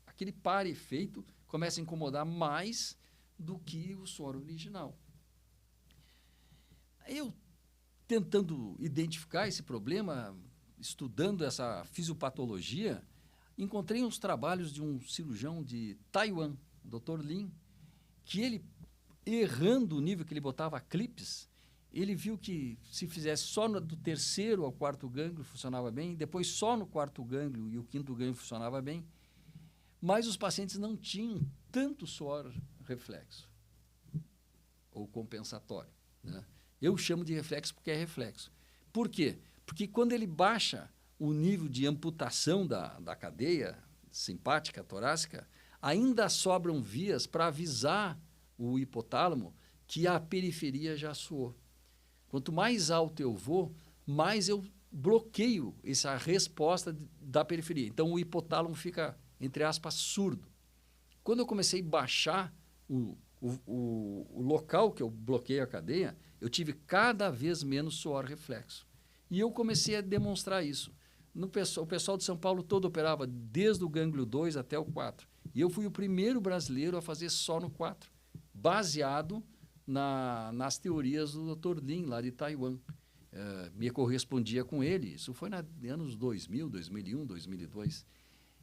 aquele par-efeito começa a incomodar mais do que o suor original. Eu, tentando identificar esse problema, estudando essa fisiopatologia, encontrei uns trabalhos de um cirurgião de Taiwan, o Dr. Lin, que ele, errando o nível que ele botava clipes, ele viu que se fizesse só do terceiro ao quarto gânglio funcionava bem, depois só no quarto gânglio e o quinto gânglio funcionava bem, mas os pacientes não tinham tanto suor reflexo ou compensatório, né? Eu chamo de reflexo porque é reflexo. Por quê? Porque quando ele baixa o nível de amputação da cadeia simpática, torácica, ainda sobram vias para avisar o hipotálamo que a periferia já suou. Quanto mais alto eu vou, mais eu bloqueio essa resposta da periferia. Então, o hipotálamo fica, entre aspas, surdo. Quando eu comecei a baixar o local que eu bloqueio a cadeia, eu tive cada vez menos suor reflexo. E eu comecei a demonstrar isso. O pessoal de São Paulo todo operava desde o gânglio 2 até o 4. E eu fui o primeiro brasileiro a fazer só no 4, baseado nas teorias do Dr. Lin, lá de Taiwan. Me correspondia com ele. Isso foi nos anos 2000, 2001, 2002.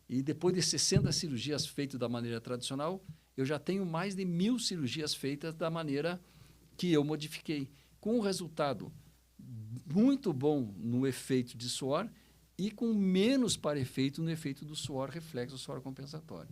E depois de 60 cirurgias feitas da maneira tradicional, eu já tenho mais de 1000 cirurgias feitas da maneira que eu modifiquei, com um resultado muito bom no efeito de suor e com menos para efeito no efeito do suor reflexo, suor compensatório.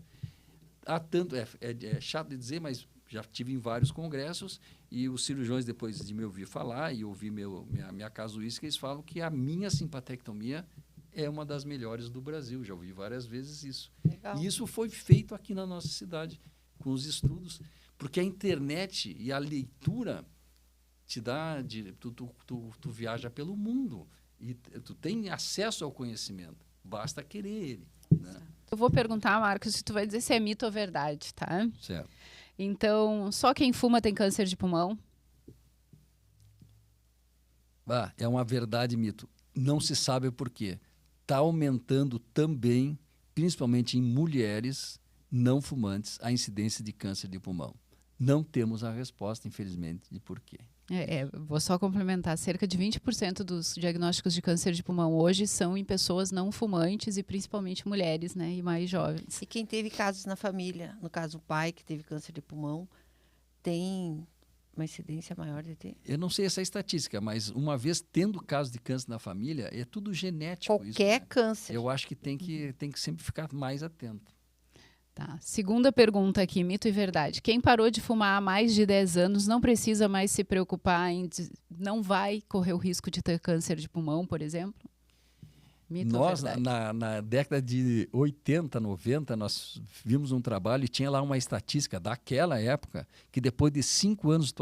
Há tanto, é chato de dizer, mas já tive em vários congressos e os cirurgiões, depois de me ouvir falar e ouvir minha casuística, eles falam que a minha simpatectomia é uma das melhores do Brasil. Já ouvi várias vezes isso. Legal. E isso foi feito aqui na nossa cidade, com os estudos, porque a internet e a leitura te dá... Tu viaja pelo mundo e tu tem acesso ao conhecimento. Basta querer ele. Né? Eu vou perguntar, Marcos, se tu vai dizer se é mito ou verdade, tá? Certo. Então, só quem fuma tem câncer de pulmão? É uma verdade, mito. Não se sabe o porquê. Está aumentando também, principalmente em mulheres não fumantes, a incidência de câncer de pulmão. Não temos a resposta, infelizmente, de porquê. Vou só complementar. Cerca de 20% dos diagnósticos de câncer de pulmão hoje são em pessoas não fumantes e principalmente mulheres, né, e mais jovens. E quem teve casos na família, no caso o pai que teve câncer de pulmão, tem uma incidência maior de ter? Eu não sei essa estatística, mas uma vez tendo caso de câncer na família, é tudo genético. Qualquer isso, né? câncer. Eu acho que tem que sempre ficar mais atento. Tá. Segunda pergunta aqui, mito e verdade. Quem parou de fumar há mais de 10 anos não precisa mais se preocupar não vai correr o risco de ter câncer de pulmão, por exemplo? Mito ou Nós, verdade? na década de 80, 90, nós vimos um trabalho e tinha lá uma estatística daquela época que depois de 5 anos,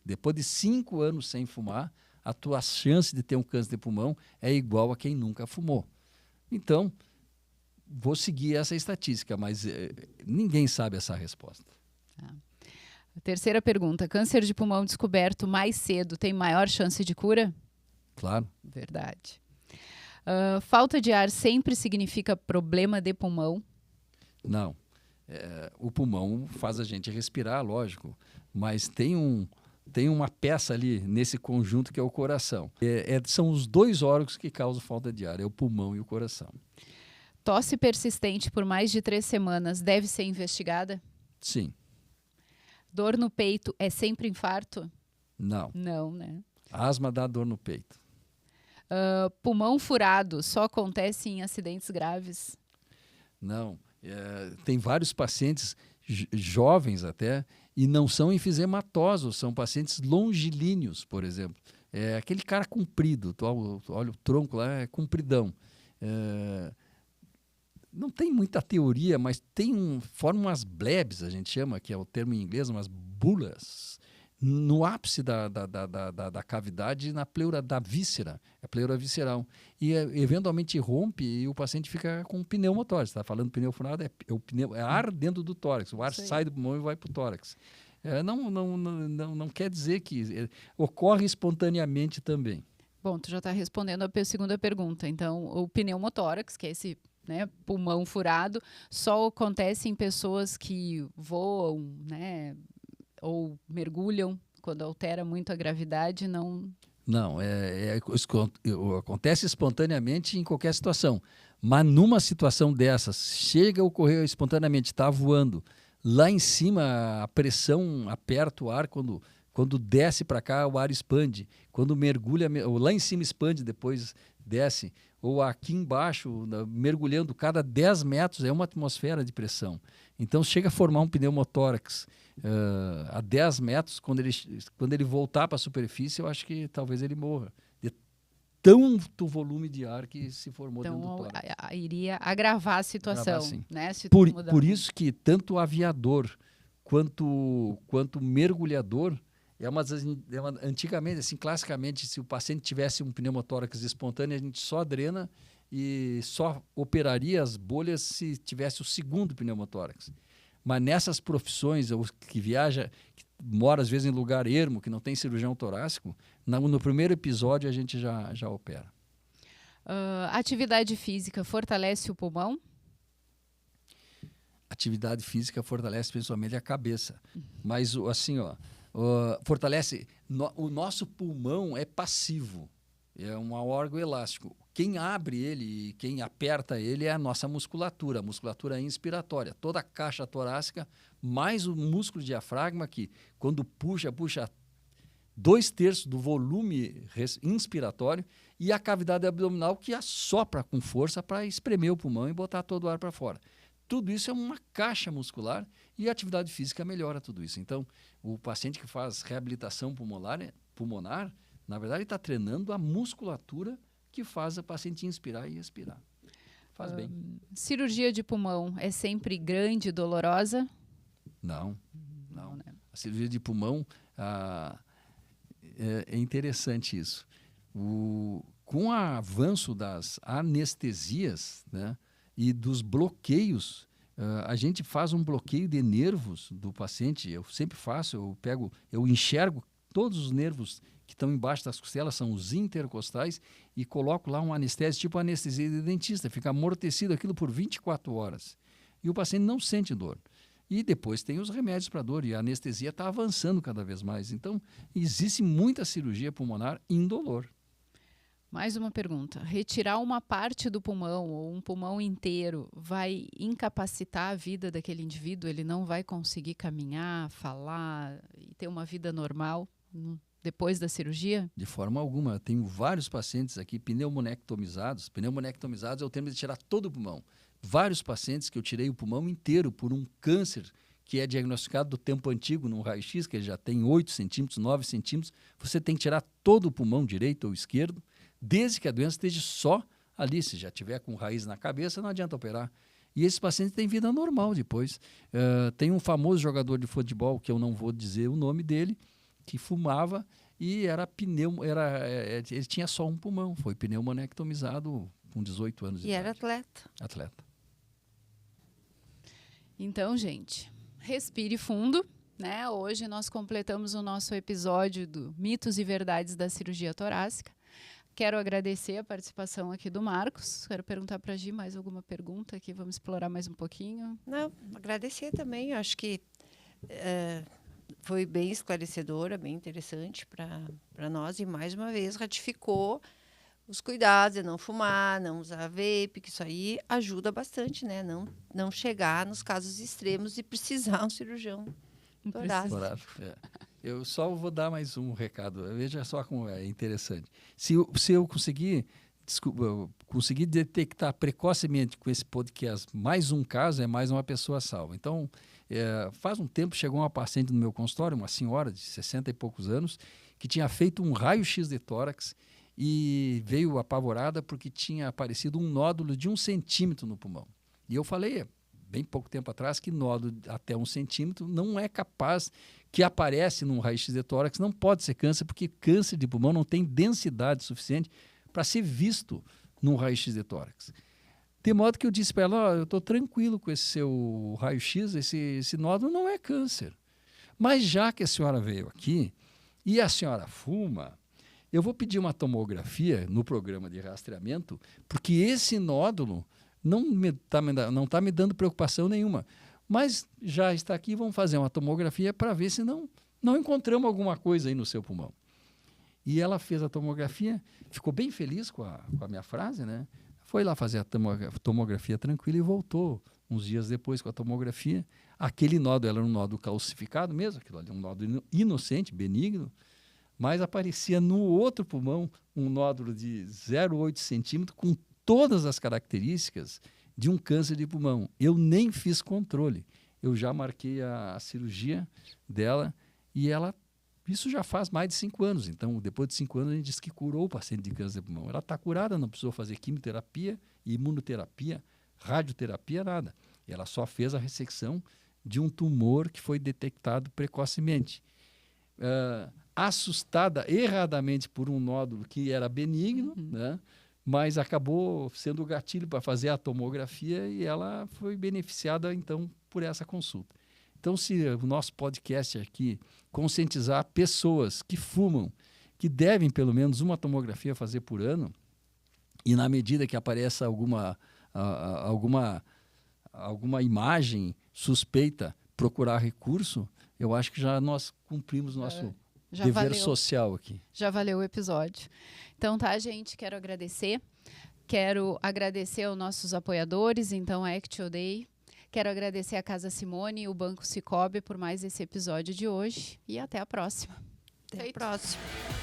depois de 5 anos sem fumar, a tua chance de ter um câncer de pulmão é igual a quem nunca fumou. Então, vou seguir essa estatística, mas ninguém sabe essa resposta. A terceira pergunta. Câncer de pulmão descoberto mais cedo tem maior chance de cura? Claro. Verdade. Falta de ar sempre significa problema de pulmão? Não. O pulmão faz a gente respirar, lógico, mas tem uma peça ali nesse conjunto que é o coração. São os 2 órgãos que causam falta de ar, é o pulmão e o coração. Tosse persistente por mais de 3 semanas deve ser investigada? Sim. Dor no peito é sempre infarto? Não. Não, né? Asma dá dor no peito. Pulmão furado só acontece em acidentes graves? Não. Tem vários pacientes jovens até e não são enfisematosos, são pacientes longilíneos, por exemplo. Aquele cara comprido, olha o tronco lá, é compridão. Não tem muita teoria, mas forma umas blebs, a gente chama, que é o termo em inglês, umas bulas, no ápice da cavidade, na pleura da víscera, a pleura visceral. E eventualmente rompe e o paciente fica com pneumotórax. Está falando pneu furado, é ar dentro do tórax, o ar sai do pulmão e vai para o tórax. Não quer dizer que ocorre espontaneamente também. Bom, tu já está respondendo a segunda pergunta. Então, o pneumotórax, que é esse, né, pulmão furado, só acontece em pessoas que voam, né, ou mergulham, quando altera muito a gravidade, não... Não, acontece espontaneamente em qualquer situação. Mas numa situação dessas, chega a ocorrer espontaneamente, está voando. Lá em cima, a pressão aperta o ar, quando desce para cá, o ar expande. Quando mergulha, ou lá em cima expande, depois desce. Ou aqui embaixo, mergulhando, cada 10 metros é uma atmosfera de pressão. Então, chega a formar um pneumotórax a 10 metros, quando ele voltar para a superfície, eu acho que talvez ele morra. De tanto volume de ar que se formou dentro do tórax. Iria agravar a situação. Né? Se Por isso que tanto o aviador quanto mergulhador, antigamente, assim, classicamente, se o paciente tivesse um pneumotórax espontâneo, a gente só drena e só operaria as bolhas se tivesse o segundo pneumotórax. Mas nessas profissões, que mora às vezes em lugar ermo, que não tem cirurgião torácico, no primeiro episódio a gente já opera. Atividade física fortalece o pulmão? atividade física fortalece principalmente a cabeça. Mas, assim, fortalece... o nosso pulmão é passivo. É um órgão elástico. Quem abre ele e quem aperta ele é a nossa musculatura, a musculatura inspiratória. Toda a caixa torácica, mais o músculo diafragma, que quando puxa 2/3 do volume inspiratório, e a cavidade abdominal que assopra com força para espremer o pulmão e botar todo o ar para fora. Tudo isso é uma caixa muscular e a atividade física melhora tudo isso. Então, o paciente que faz reabilitação pulmonar, na verdade, está treinando a musculatura que faz a paciente inspirar e expirar. Faz bem. Cirurgia de pulmão é sempre grande e dolorosa? Não. Né? A cirurgia de pulmão, é interessante isso. Com o avanço das anestesias, né, e dos bloqueios, a gente faz um bloqueio de nervos do paciente. Eu sempre faço, eu enxergo todos os nervos que estão embaixo das costelas, são os intercostais, e coloco lá um anestésico, tipo anestesia de dentista, fica amortecido aquilo por 24 horas. E o paciente não sente dor. E depois tem os remédios para dor, e a anestesia está avançando cada vez mais. Então, existe muita cirurgia pulmonar indolor. Mais uma pergunta. Retirar uma parte do pulmão ou um pulmão inteiro vai incapacitar a vida daquele indivíduo? Ele não vai conseguir caminhar, falar e ter uma vida normal depois da cirurgia? De forma alguma. Eu tenho vários pacientes aqui pneumonectomizados. Pneumonectomizados é o termo de tirar todo o pulmão. Vários pacientes que eu tirei o pulmão inteiro por um câncer que é diagnosticado do tempo antigo no raio-x, que já tem 8 centímetros, 9 centímetros. Você tem que tirar todo o pulmão direito ou esquerdo, desde que a doença esteja só ali. Se já tiver com raiz na cabeça, não adianta operar. E esses pacientes têm vida normal depois. Tem um famoso jogador de futebol, que eu não vou dizer o nome dele, que fumava e ele tinha só um pulmão. Foi pneumonectomizado com 18 anos de idade. E era atleta. Atleta. Então, gente, respire fundo, né? Hoje nós completamos o nosso episódio do Mitos e Verdades da Cirurgia Torácica. Quero agradecer a participação aqui do Marcos. Quero perguntar para a Gi mais alguma pergunta aqui. Vamos explorar mais um pouquinho. Não, agradecer também. Eu acho que foi bem esclarecedora, bem interessante para nós. E, mais uma vez, ratificou os cuidados de não fumar, não usar vape, que isso aí ajuda bastante, né? Não chegar nos casos extremos e precisar um cirurgião torácico. Eu só vou dar mais um recado. Veja só como é interessante. Se eu conseguir detectar precocemente com esse podcast mais um caso, é mais uma pessoa salva. Então, faz um tempo chegou uma paciente no meu consultório, uma senhora de 60 e poucos anos, que tinha feito um raio-x de tórax e veio apavorada porque tinha aparecido um nódulo de 1 centímetro no pulmão. E eu falei, bem pouco tempo atrás, que nódulo até 1 centímetro não é capaz, que aparece num raio-x de tórax, não pode ser câncer, porque câncer de pulmão não tem densidade suficiente para ser visto num raio-x de tórax. De modo que eu disse para ela, eu estou tranquilo com esse seu raio-x, esse nódulo não é câncer. Mas já que a senhora veio aqui e a senhora fuma, eu vou pedir uma tomografia no programa de rastreamento, porque esse nódulo não está me dando preocupação nenhuma. Mas já está aqui, vamos fazer uma tomografia para ver se não encontramos alguma coisa aí no seu pulmão. E ela fez a tomografia, ficou bem feliz com a minha frase, né? Foi lá fazer a tomografia tranquila e voltou uns dias depois com a tomografia. Aquele nódulo era um nódulo calcificado mesmo, aquilo ali, um nódulo inocente, benigno, mas aparecia no outro pulmão um nódulo de 0,8 centímetro com todas as características de um câncer de pulmão. Eu nem fiz controle. Eu já marquei a cirurgia dela e isso já faz mais de 5 anos. Então, depois de 5 anos, a gente diz que curou o paciente de câncer de pulmão. Ela está curada, não precisou fazer quimioterapia, imunoterapia, radioterapia, nada. Ela só fez a ressecção de um tumor que foi detectado precocemente. Assustada erradamente por um nódulo que era benigno, né? Mas acabou sendo o gatilho para fazer a tomografia e ela foi beneficiada, então, por essa consulta. Então, se o nosso podcast aqui conscientizar pessoas que fumam, que devem pelo menos uma tomografia fazer por ano, e na medida que apareça alguma imagem suspeita procurar recurso, eu acho que já nós cumprimos nosso dever social aqui. Já valeu o episódio. Então tá, gente, quero agradecer. Quero agradecer aos nossos apoiadores, então a Actual Day. Quero agradecer a Casa Simone e o Banco Cicobi por mais esse episódio de hoje. E até a próxima. Até a próxima.